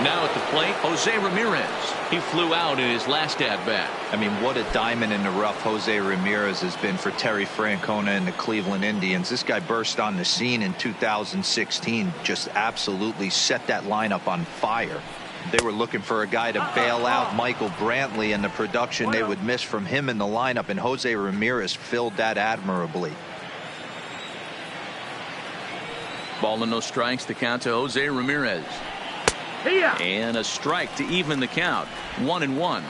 S1: Now at the plate, Jose Ramirez. He flew out in his last at-bat.
S4: I mean, what a diamond in the rough Jose Ramirez has been for Terry Francona and the Cleveland Indians. This guy burst on the scene in 2016, just absolutely set that lineup on fire. They were looking for a guy to bail out Michael Brantley, and the production they would miss from him in the lineup, and Jose Ramirez filled that admirably.
S1: Ball and no strikes, the count to Jose Ramirez. And a strike to even the count. 1-1.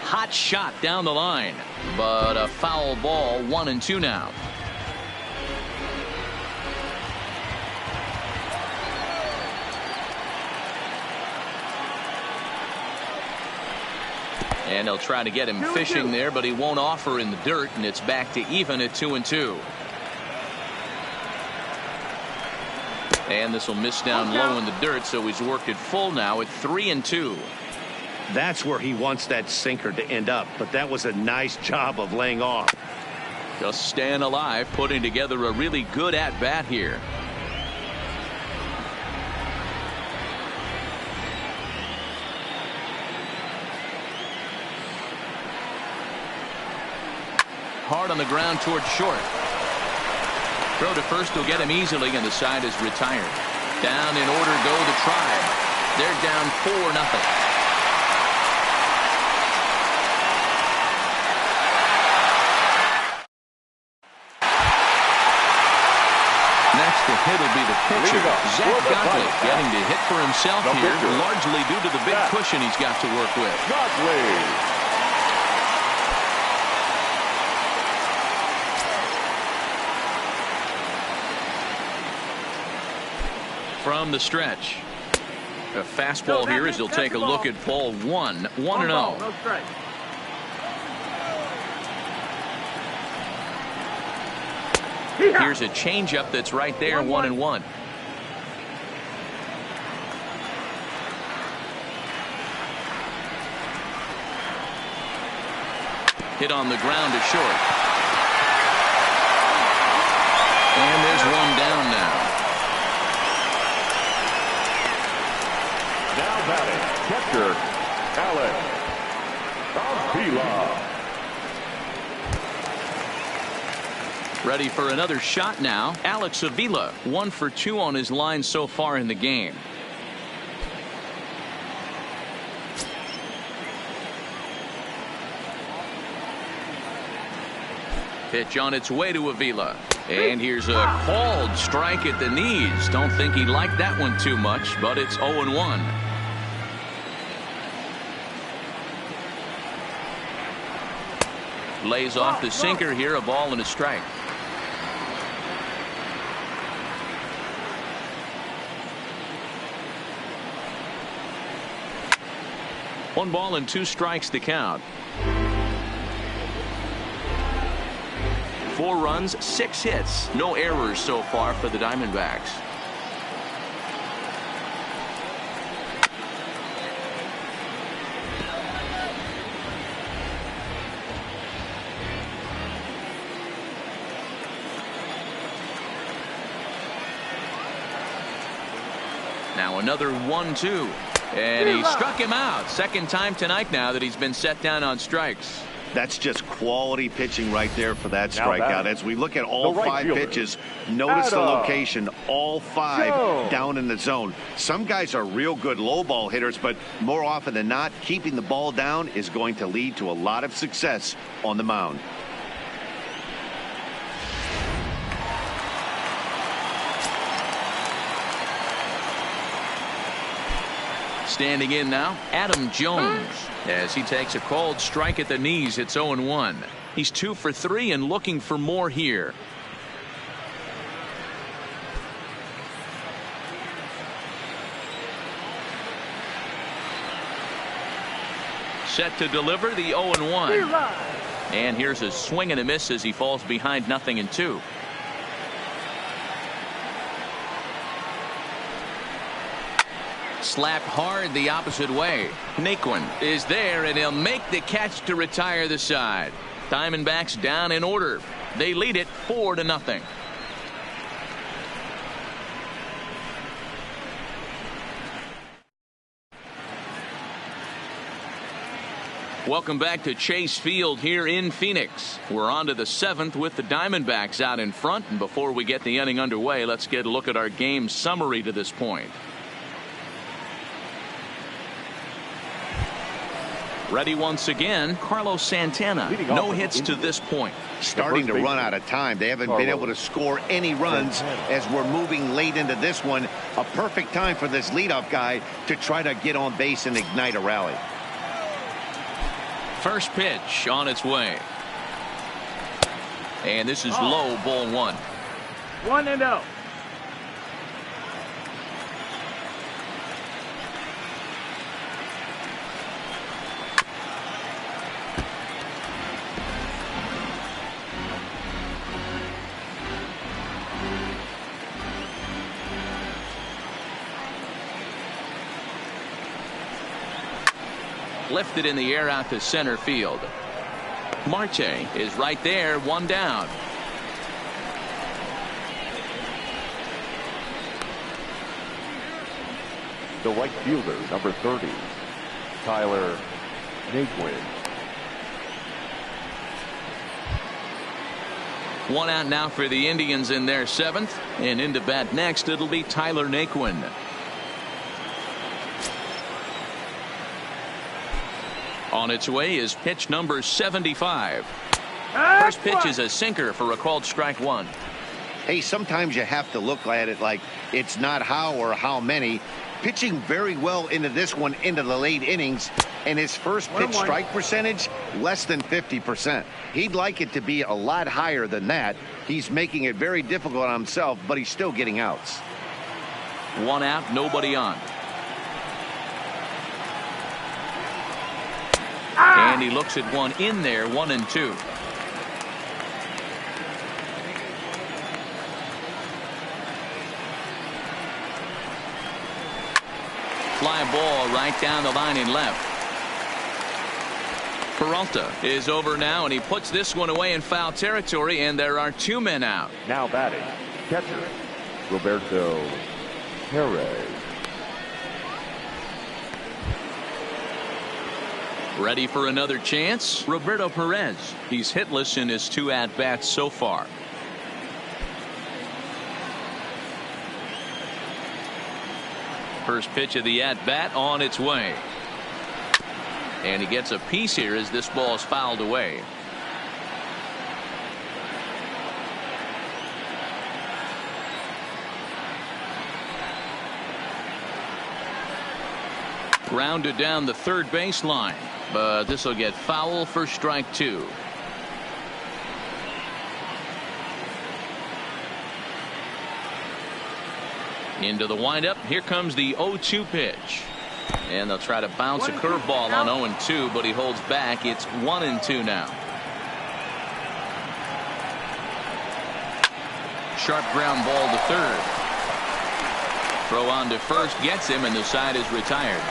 S1: Hot shot down the line, but a foul ball. 1-2 now. And they'll try to get him fishing there, but he won't offer in the dirt, and it's back to even at 2-2. And this will miss down low in the dirt, so he's worked it full now at 3-2.
S2: That's where he wants that sinker to end up, but that was a nice job of laying off.
S1: Just staying alive, putting together a really good at-bat here. Hard on the ground towards short. Throw to first will get him easily, and the side is retired. Down in order go the Tribe. They're down 4-0. Next to hit will be the pitcher, Zach Godley, getting to hit for himself here, largely due to the big cushion he's got to work with.
S3: Godley.
S1: From the stretch. A fastball here as he'll take a look at ball 1. 1-0.
S5: No strike.
S1: Here's a changeup that's right there. 1-1. Hit on the ground to short. And there's one down now.
S3: Now batting, catcher, Alex Avila.
S1: Ready for another shot now. Alex Avila, 1 for 2 on his line so far in the game. Pitch on its way to Avila. And here's a called strike at the knees. Don't think he liked that one too much, but it's 0-1. Lays off the sinker here, a ball and a strike. One ball and 2 strikes to count. 4 runs, 6 hits, no errors so far for the Diamondbacks. Now another 1-2. And he struck him out. Second time tonight now that he's been set down on strikes.
S2: That's just quality pitching right there for that strikeout. As we look at all five pitches, notice the location, all five down in the zone. Some guys are real good low ball hitters, but more often than not, keeping the ball down is going to lead to a lot of success on the mound.
S1: Standing in now, Adam Jones, as he takes a called strike at the knees. It's 0-1. He's 2 for 3 and looking for more here. Set to deliver the 0-1. And here's a swing and a miss as he falls behind 0-2. Slapped hard the opposite way. Naquin is there, and he'll make the catch to retire the side. Diamondbacks down in order. They lead it 4-0. Welcome back to Chase Field here in Phoenix. We're on to the 7th with the Diamondbacks out in front. And before we get the inning underway, let's get a look at our game summary to this point. Ready once again, Carlos Santana. No hits to this point.
S2: Starting to run out of time. They haven't been able to score any runs as we're moving late into this one. A perfect time for this leadoff guy to try to get on base and ignite a rally.
S1: First pitch on its way. And this is low, ball 1.
S5: 1-0.
S1: Lifted in the air out to center field. Marte is right there, 1 down.
S3: The right fielder, number 30, Tyler Naquin.
S1: 1 out now for the Indians in their 7th. And into bat next, it'll be Tyler Naquin. On its way is pitch number 75. First pitch is a sinker for a called strike 1.
S2: Hey, sometimes you have to look at it like it's not how or how many. Pitching very well into this one into the late innings, and his first pitch strike percentage less than 50%. He'd like it to be a lot higher than that. He's making it very difficult on himself, but he's still getting outs.
S1: 1 out, nobody on. And he looks at one in there, 1-2. Fly ball right down the line in left. Peralta is over now, and he puts this one away in foul territory, and there are 2 men out.
S3: Now batting, catcher, Roberto Perez.
S1: Ready for another chance? Roberto Perez. He's hitless in his 2 at-bats so far. First pitch of the at-bat on its way. And he gets a piece here as this ball is fouled away. Grounded down the third baseline, but this will get foul for strike 2. Into the windup. Here comes the 0-2 pitch. And they'll try to bounce a curveball on 0-2, but he holds back. It's 1-2 now. Sharp ground ball to third. Throw on to first gets him, and the side is retired.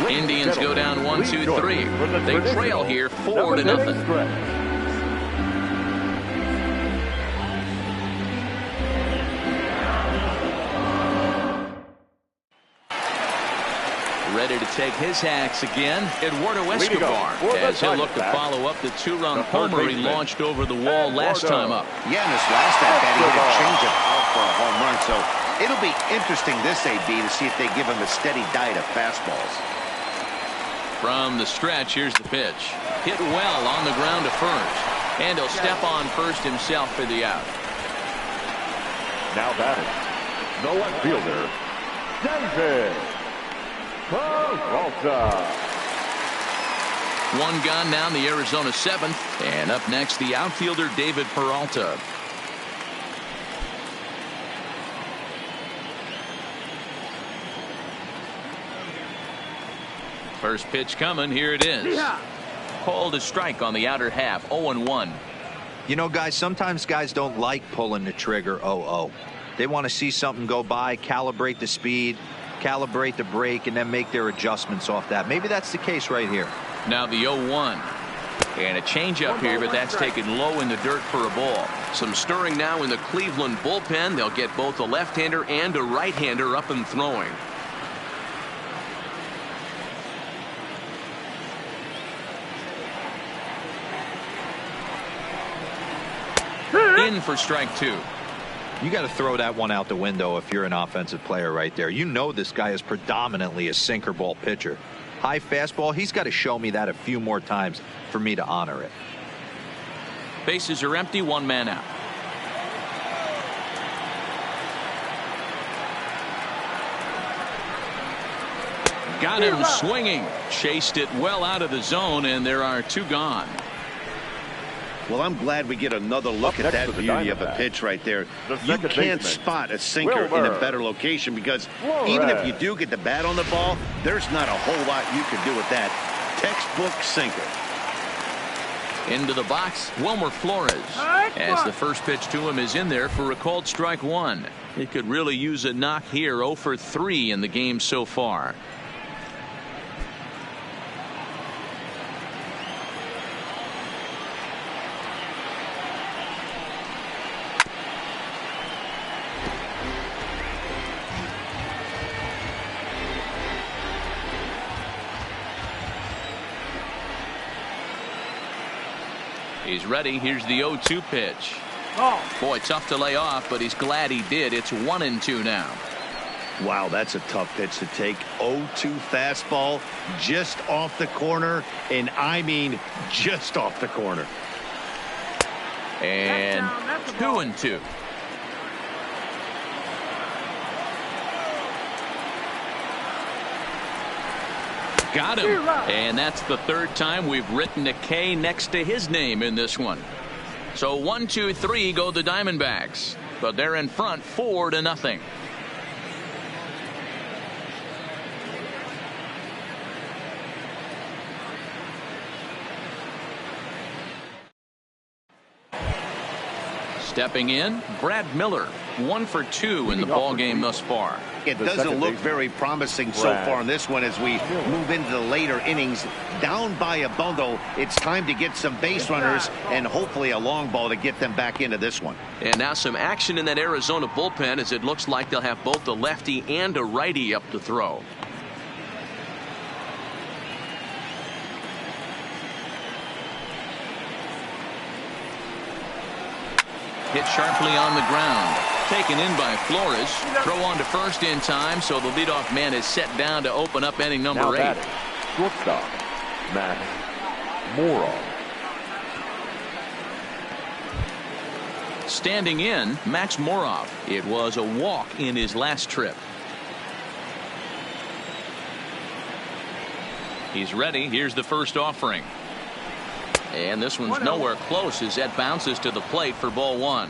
S1: Indians go down 1-2-3. They trail here 4-0. Ready to take his hacks again, Eduardo Escobar, as he'll look to follow up the two-run homer he launched over the wall last time up.
S2: Yeah, in this last at-bat, he hit a changeup out for a home run, so it'll be interesting this AB to see if they give him a steady diet of fastballs.
S1: From the stretch, here's the pitch. Hit well on the ground to first. And he'll step on first himself for the out.
S3: Now batting, the left fielder, David Peralta.
S1: One gone down the Arizona seventh. And up next, the outfielder, David Peralta. First pitch coming. Here it is. Called a strike on the outer half. 0-1.
S4: You know, guys, sometimes guys don't like pulling the trigger 0-0. They want to see something go by, calibrate the speed, calibrate the brake, and then make their adjustments off that. Maybe that's the case right here.
S1: Now the 0-1. And a changeup here, but that's taken low in the dirt for a ball. Some stirring now in the Cleveland bullpen. They'll get both a left-hander and a right-hander up and throwing. In for strike two.
S4: You got to throw that one out the window if you're an offensive player right there. You know this guy is predominantly a sinker ball pitcher. High fastball, he's got to show me that a few more times for me to honor it.
S1: Bases are empty, one man out. Got him swinging. Chased it well out of the zone, and there are two gone.
S2: Well, I'm glad we get another look at that beauty of a pitch right there. You can't spot a sinker in a better location because even if you do get the bat on the ball, there's not a whole lot you can do with that. Textbook sinker.
S1: Into the box, Wilmer Flores. As the first pitch to him is in there for a called strike one. He could really use a knock here. 0 for 3 in the game so far. He's ready. Here's the 0-2 pitch. Boy, tough to lay off, but he's glad he did. It's 1-2 now.
S2: Wow, that's a tough pitch to take. 0-2 fastball just off the corner, and I mean just off the corner.
S1: And 2-2. Got him. And that's the third time we've written a K next to his name in this one. So 1, 2, 3 go the Diamondbacks, but they're in front 4-0. Stepping in, Brad Miller, 1 for 2 in the ball game thus far.
S2: It doesn't look very promising so far in this one as we move into the later innings. Down by a bundle, it's time to get some base runners and hopefully a long ball to get them back into this one.
S1: And now some action in that Arizona bullpen as it looks like they'll have both a lefty and a righty up to throw. Hit sharply on the ground. Taken in by Flores. Throw on to first in time, so the leadoff man is set down to open up inning number 8.
S3: Shortstop, Max Moroff.
S1: Standing in, Max Moroff. It was a walk in his last trip. He's ready. Here's the first offering. And this one's nowhere close as that bounces to the plate for ball 1.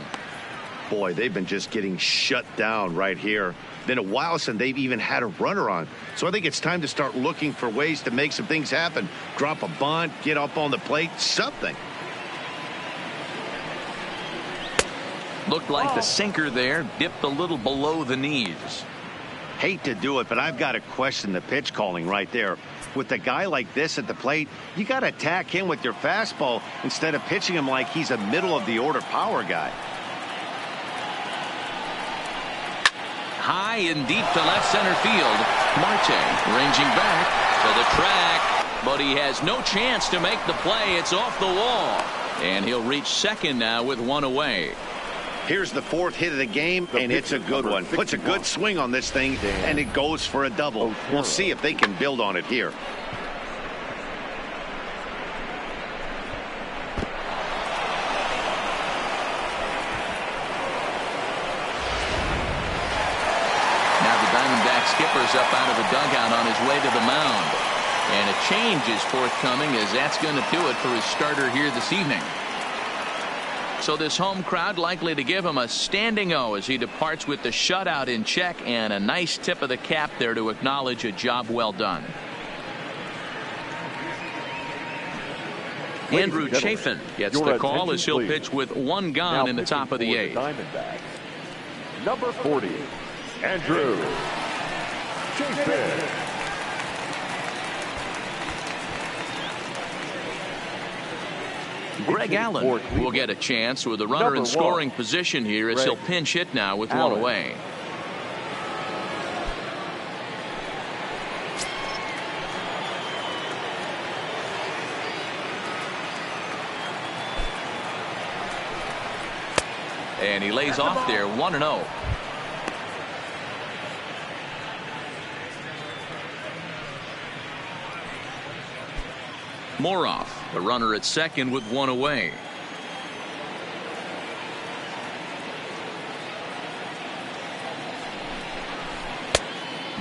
S2: Boy, they've been just getting shut down right here. Been a while since they've even had a runner on. So I think it's time to start looking for ways to make some things happen. Drop a bunt, get up on the plate, something.
S1: Looked like the sinker there dipped a little below the knees.
S2: Hate to do it, but I've got to question the pitch calling right there. With a guy like this at the plate, you got to attack him with your fastball instead of pitching him like he's a middle of the order power guy.
S1: high and deep to left center field. Marte ranging back to the track, but he has no chance to make the play. It's off the wall, and he'll reach second now with one away.
S2: Here's the fourth hit of the game, and it's a good one. Puts a good swing on this thing, and it goes for a double. We'll see if they can build on it here.
S1: Now the Diamondback skipper's up out of the dugout on his way to the mound. And a change is forthcoming, as that's going to do it for his starter here this evening. So this home crowd likely to give him a standing O as he departs with the shutout in check, and a nice tip of the cap there to acknowledge a job well done. Andrew Chafin gets the call as he'll pitch with one gone in the top of the eighth.
S3: Number 40, Andrew Chafin.
S1: Greg Allen will get a chance with a runner in scoring position here as he'll pinch hit now with one away. And he lays off there 1-0. Moroff, the runner at second with one away.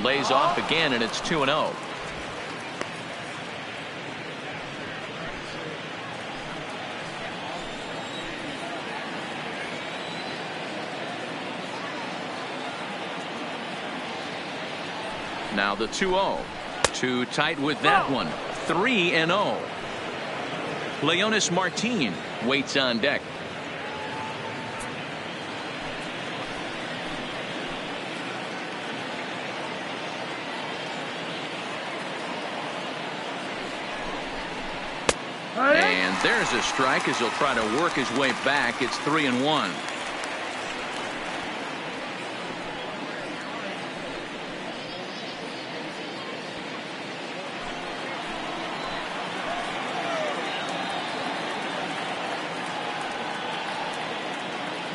S1: Lays off again, and it's 2-0. Now the 2-0. Too tight with that one. 3-0. Leonis Martin waits on deck. And there's a strike as he'll try to work his way back. It's 3-1.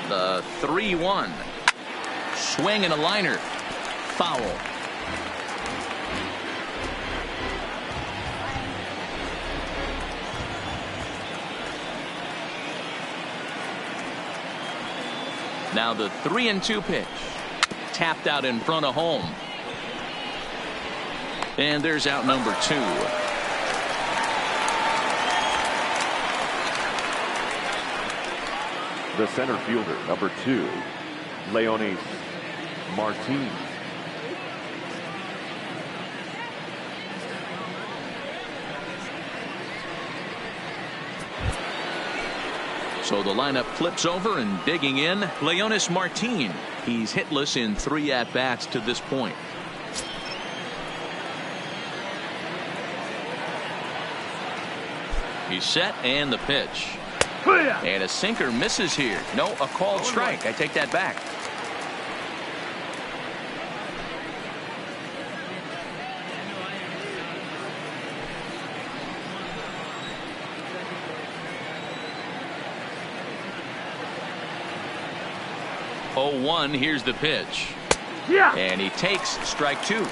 S1: The 3-1. Swing and a liner. Foul. Now the 3-2 pitch. Tapped out in front of home. And there's out number 2.
S3: The center fielder, number 2, Leonis Martin.
S1: So the lineup flips over, and digging in, Leonis Martin. He's hitless in 3 at-bats to this point. He's set, and the pitch. And a sinker misses here. No, a called strike. I take that back. Oh, 1. Here's the pitch.
S5: Yeah.
S1: And he takes strike 2.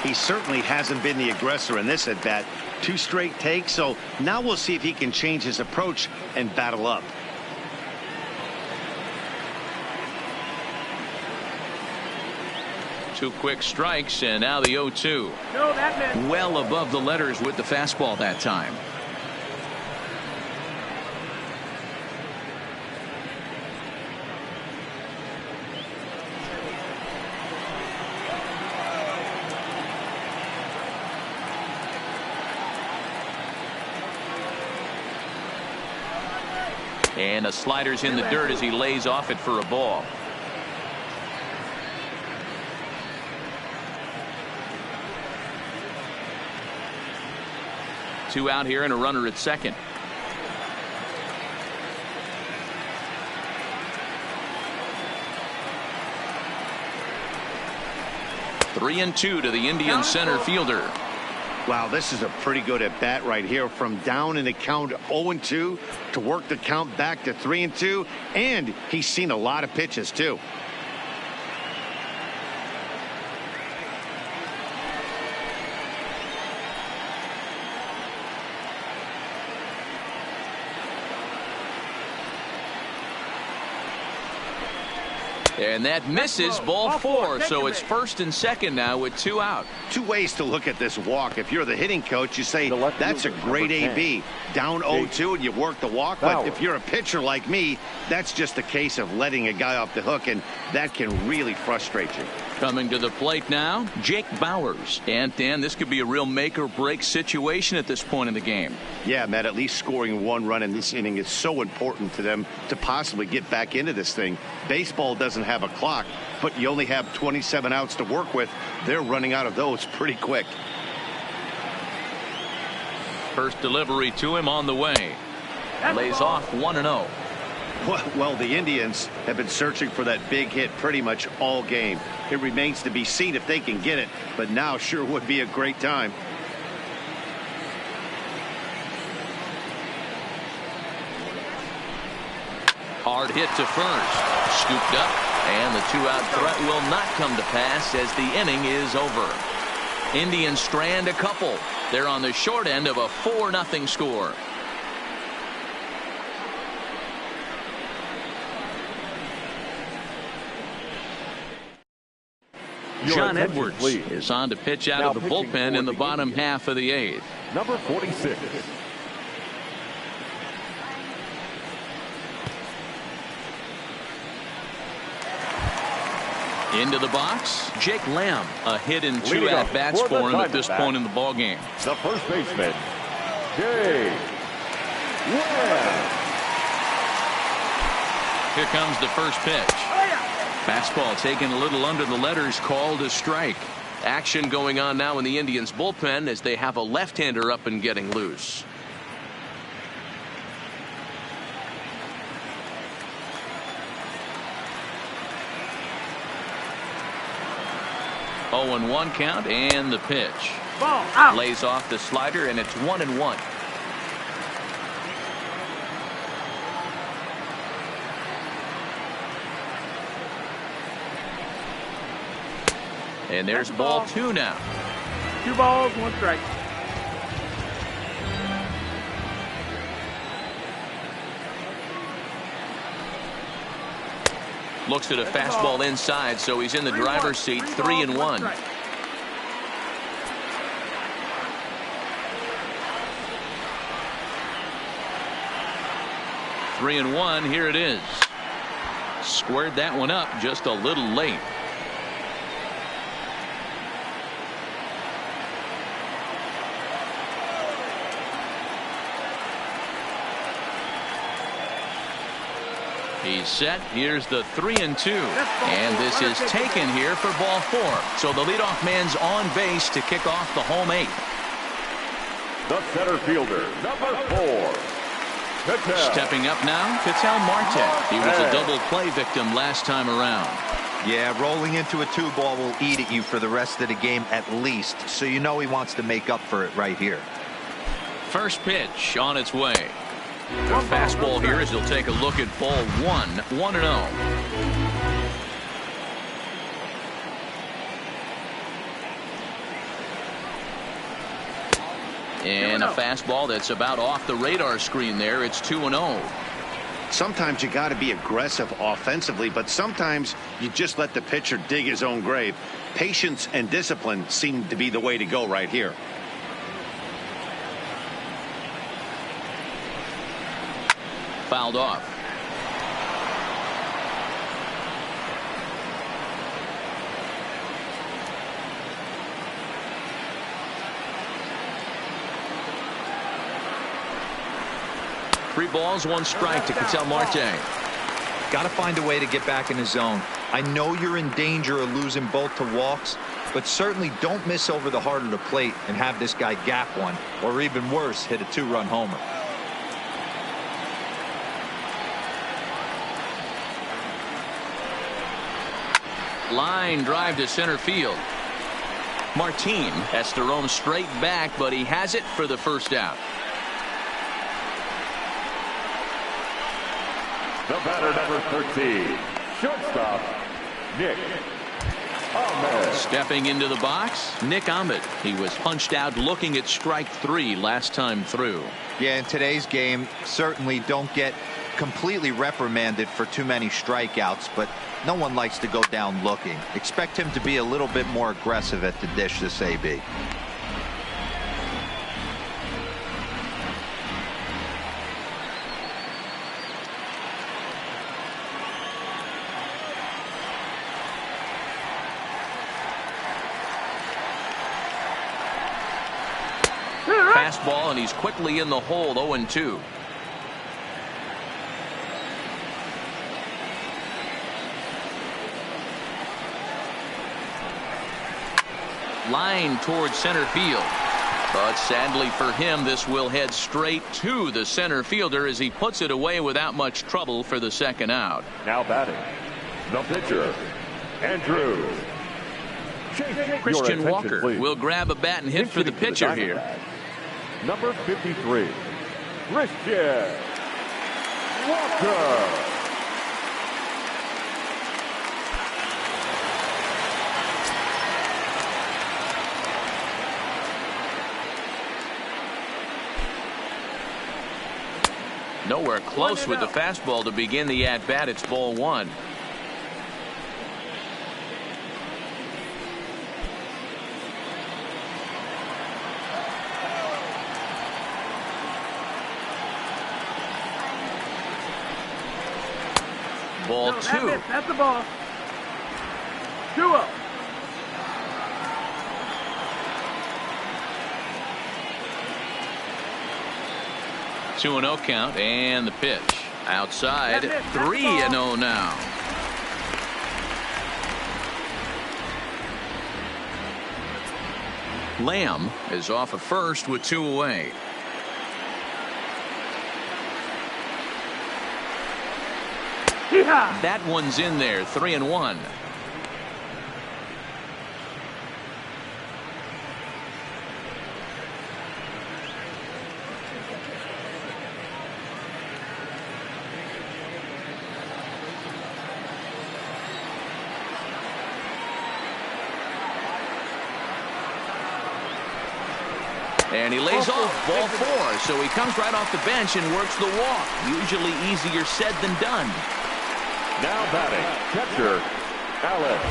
S2: He certainly hasn't been the aggressor in this at bat. 2 straight takes, so now we'll see if he can change his approach and battle up.
S1: Two quick strikes, and now the 0-2.
S5: No, that missed.
S1: Well above the letters with the fastball that time. And a slider's in the dirt as he lays off it for a ball. Two out here and a runner at second. 3-2 to the Indian center fielder.
S2: Wow, this is a pretty good at bat right here. From down in the count 0-2 to work the count back to 3-2, and he's seen a lot of pitches too.
S1: And that misses, ball 4. So it's first and second now with 2 out.
S2: 2 ways to look at this walk. If you're the hitting coach, you say that's a great AB. Down 0-2 and you work the walk. But if you're a pitcher like me, that's just a case of letting a guy off the hook, and that can really frustrate you.
S1: Coming to the plate now, Jake Bauers. And Dan, this could be a real make or break situation at this point in the game.
S2: Yeah, Matt, at least scoring 1 run in this inning is so important to them to possibly get back into this thing. Baseball doesn't have a clock, but you only have 27 outs to work with. They're running out of those pretty quick.
S1: First delivery to him on the way. Lays off 1-0.
S2: Well, the Indians have been searching for that big hit pretty much all game. It remains to be seen if they can get it, but now sure would be a great time.
S1: Hard hit to first. Scooped up, and the 2-out threat will not come to pass as the inning is over. Indians strand a couple. They're on the short end of a 4-0 score. John Edwards is on to pitch out of the bullpen in the bottom half of the 8th.
S3: Number 46.
S1: Into the box, Jake Lamb. A hit in 2 at-bats for him at this point in the ballgame.
S3: The first baseman, Jake Lamb.
S1: Here comes the first pitch. Fastball taken a little under the letters, called a strike. Action going on now in the Indians bullpen as they have a left-hander up and getting loose. Oh, and 1 count, and the pitch.
S5: Ball out.
S1: Lays off the slider, and it's 1-1. And there's ball 2 now.
S5: 2 balls, 1 strike.
S1: Looks at a fastball inside, so he's in the driver's seat. 3-1. 3-1. Here it is. Squared that one up just a little late. He's set. Here's the 3-2. And this is taken here for ball 4. So the leadoff man's on base to kick off the home 8th.
S3: The center fielder, number 4. Ketel.
S1: Stepping up now, Ketel Marte. He was a double play victim last time around.
S4: Yeah, rolling into a 2-ball will eat at you for the rest of the game at least. So you know he wants to make up for it right here.
S1: First pitch on its way. The fastball here as he'll take a look at ball 1. 1-0. And a fastball that's about off the radar screen there. It's 2-0.
S2: Sometimes you got to be aggressive offensively, but sometimes you just let the pitcher dig his own grave. Patience and discipline seem to be the way to go right here.
S1: Fouled off. Three balls, 1 strike to Ketel Marte.
S4: Got to find a way to get back in the zone. I know you're in danger of losing both to walks, but certainly don't miss over the heart of the plate and have this guy gap one, or even worse, hit a 2-run homer.
S1: Line drive to center field. Martin has to roam straight back, but he has it for the first out.
S3: The batter, number 13, shortstop, Nick Ahmed.
S1: Stepping into the box, Nick Ahmed. He was punched out looking at strike 3 last time through.
S4: Yeah, in today's game, certainly don't get completely reprimanded for too many strikeouts, but no one likes to go down looking. Expect him to be a little bit more aggressive at the dish this AB.
S1: Fastball, and he's quickly in the hole. 0-2. Line towards center field, but sadly for him, this will head straight to the center fielder as he puts it away without much trouble for the second out.
S3: Now batting, the pitcher, Andrew.
S1: Christian Walker will grab a bat and hit for the pitcher here.
S3: Number 53, Christian Walker.
S1: Nowhere close with the fastball to begin the at-bat. It's ball 1. Ball 2.
S5: That's the ball. 2-0.
S1: Two and 0 count, and the pitch outside. 3-0 now. Lamb is off at first with 2 away. That one's in there. 3-1. And he lays off. Ball 4. So he comes right off the bench and works the walk. Usually easier said than done.
S3: Now batting, catcher, Alex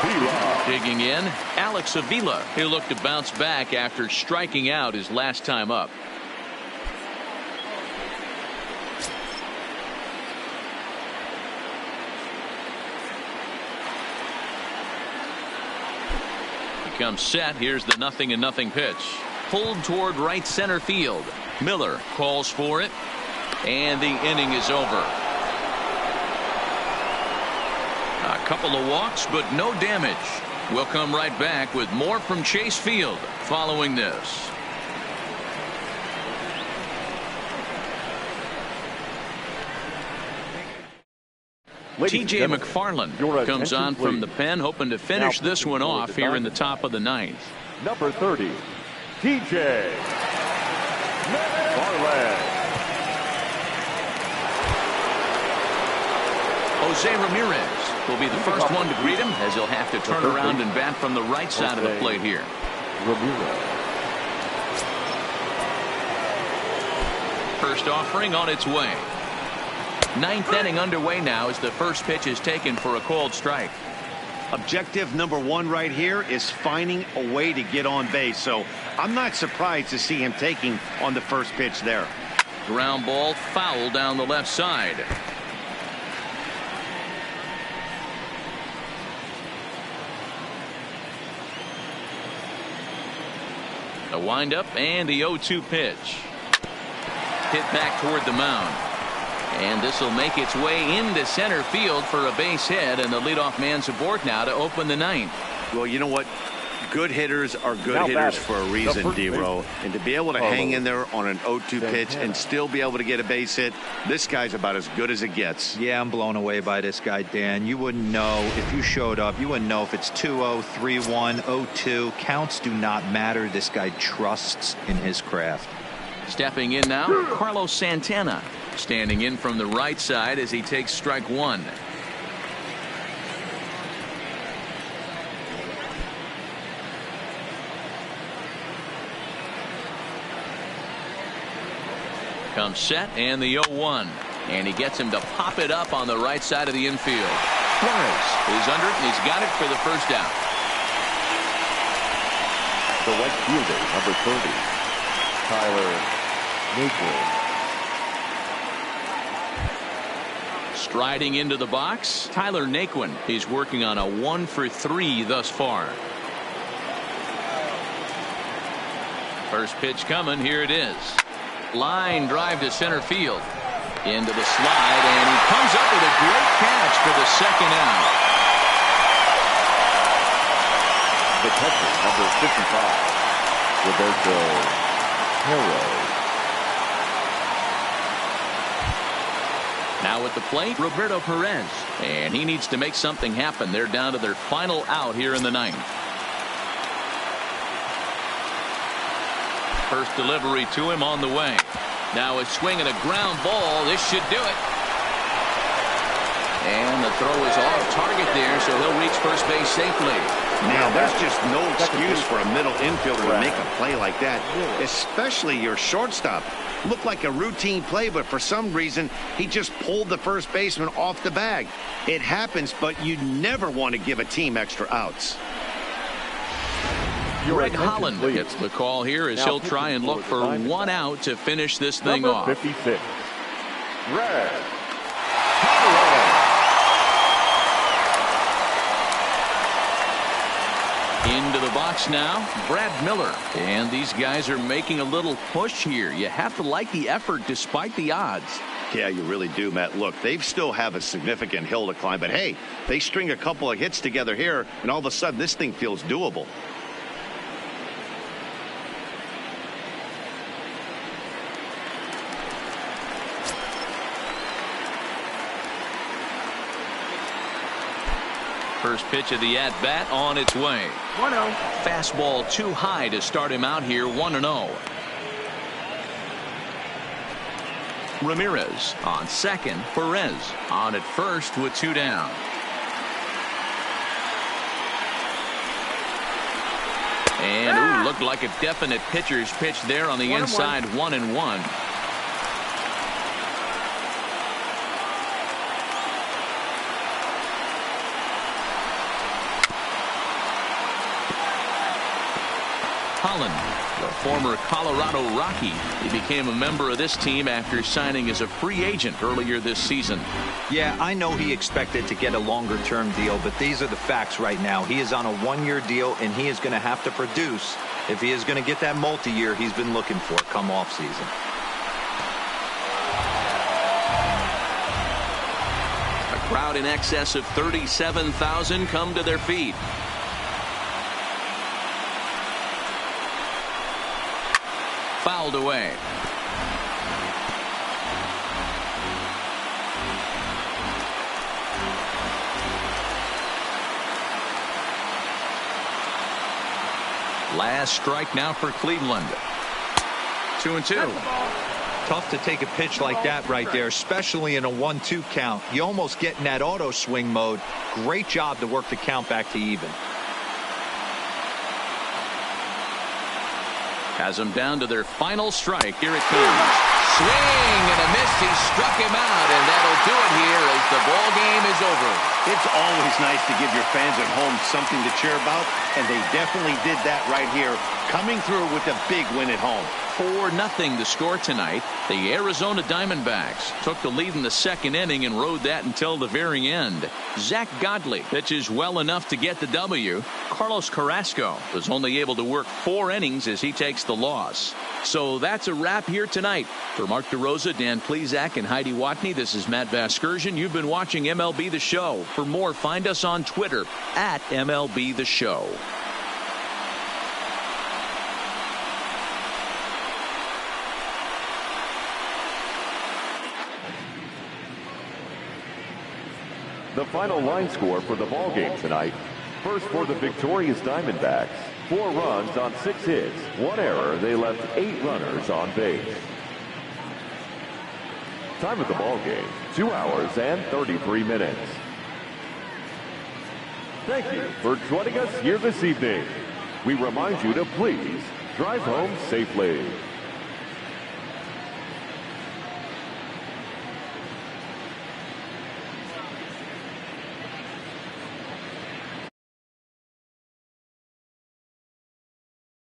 S3: Avila.
S1: Digging in, Alex Avila. He'll look to bounce back after striking out his last time up. Comes set. Here's the 0-0 pitch. Pulled toward right center field. Miller calls for it, and the inning is over. A couple of walks, but no damage. We'll come right back with more from Chase Field following this. T.J. McFarland comes on from the pen, hoping to finish this one off here in the top of the 9th.
S3: Number 30, T.J. McFarland.
S1: Jose Ramirez will be the first one to greet him, as he'll have to turn around and bat from the right side of the plate here.
S3: Ramirez.
S1: First offering on its way. 9th inning underway now as the first pitch is taken for a called strike.
S2: Objective number 1 right here is finding a way to get on base. So I'm not surprised to see him taking on the first pitch there.
S1: Ground ball foul down the left side. A windup and the 0-2 pitch. Hit back toward the mound. And this will make its way into center field for a base hit, and the leadoff man's aboard now to open the 9th.
S2: Well, you know what? Good hitters are good
S3: Now
S2: hitters
S3: batting,
S2: for a
S3: the
S2: reason,
S3: first
S2: D-Row.
S3: baseman,
S2: And to be able to hang in there on an 0-2 pitch and still be able to get a base hit, this guy's about as good as it gets.
S4: Yeah, I'm blown away by this guy, Dan. You wouldn't know if you showed up. You wouldn't know if it's 2-0, 3-1, 0-2. Counts do not matter. This guy trusts in his craft.
S1: Stepping in now, Carlos Santana. Standing in from the right side as he takes strike one. Comes set and the 0-1. And he gets him to pop it up on the right side of the infield. Flores is under it and he's got it for the first out.
S3: The right fielder, number 30, Tyler Naquin.
S1: Striding into the box, Tyler Naquin. He's working on a 1-for-3 thus far. First pitch coming. Here it is. Line drive to center field. Into the slide, and he comes up with a great catch for the second out.
S3: The catcher, number 55, Roberto Hero.
S1: Now at the plate, Roberto Perez. And he needs to make something happen. They're down to their final out here in the ninth. First delivery to him on the way. Now a swing and a ground ball. This should do it. And the throw is off target there, so he'll reach first base safely.
S2: Now, there's just no excuse for a middle infielder to make a play like that, especially your shortstop. Looked like a routine play, but for some reason, he just pulled the first baseman off the bag. It happens, but you never want to give a team extra outs.
S1: Greg Holland gets the call here as he'll try and look for one out to finish this thing off.
S3: 56, Greg.
S1: Into the box now, Brad Miller. And these guys are making a little push here. You have to like the effort despite the odds.
S2: Yeah, you really do, Matt. Look, they still have a significant hill to climb, but hey, they string a couple of hits together here, and all of a sudden this thing feels doable.
S1: First pitch of the at-bat on its way.
S5: 1-0.
S1: Fastball too high to start him out here, 1-0. Ramirez on second. Perez on at first with two down. And looked like a definite pitcher's pitch there on the inside, 1-1. Holland, the former Colorado Rocky. He became a member of this team after signing as a free agent earlier this season.
S4: Yeah, I know he expected to get a longer-term deal, but these are the facts right now. He is on a one-year deal, and he is going to have to produce if he is going to get that multi-year he's been looking for come off-season.
S1: A crowd in excess of 37,000 come to their feet. Fouled away. Last strike now for Cleveland. 2-2.
S4: Tough to take a pitch like that right there, especially in a 1-2 count. You almost get in that auto swing mode. Great job to work the count back to even.
S1: Has them down to their final strike. Here it comes. Swing and a miss. He struck him out, and that'll do it here as the ball game is over.
S2: It's always nice to give your fans at home something to cheer about, and they definitely did that right here, coming through with a big win at home.
S1: 4-0 the score tonight. The Arizona Diamondbacks took the lead in the second inning and rode that until the very end. Zach Godley pitches well enough to get the W. Carlos Carrasco was only able to work 4 innings as he takes the loss. So that's a wrap here tonight. For Mark DeRosa, Dan Plesac, and Heidi Watney, this is Matt Vasgersian. You've been watching MLB The Show. For more, find us on Twitter @MLB The Show.
S3: The final line score for the ball game tonight. First for the victorious Diamondbacks, 4 runs on 6 hits, 1 error. They left 8 runners on base. Time of the ball game, 2 hours and 33 minutes. Thank you for joining us here this evening. We remind you to please drive home safely.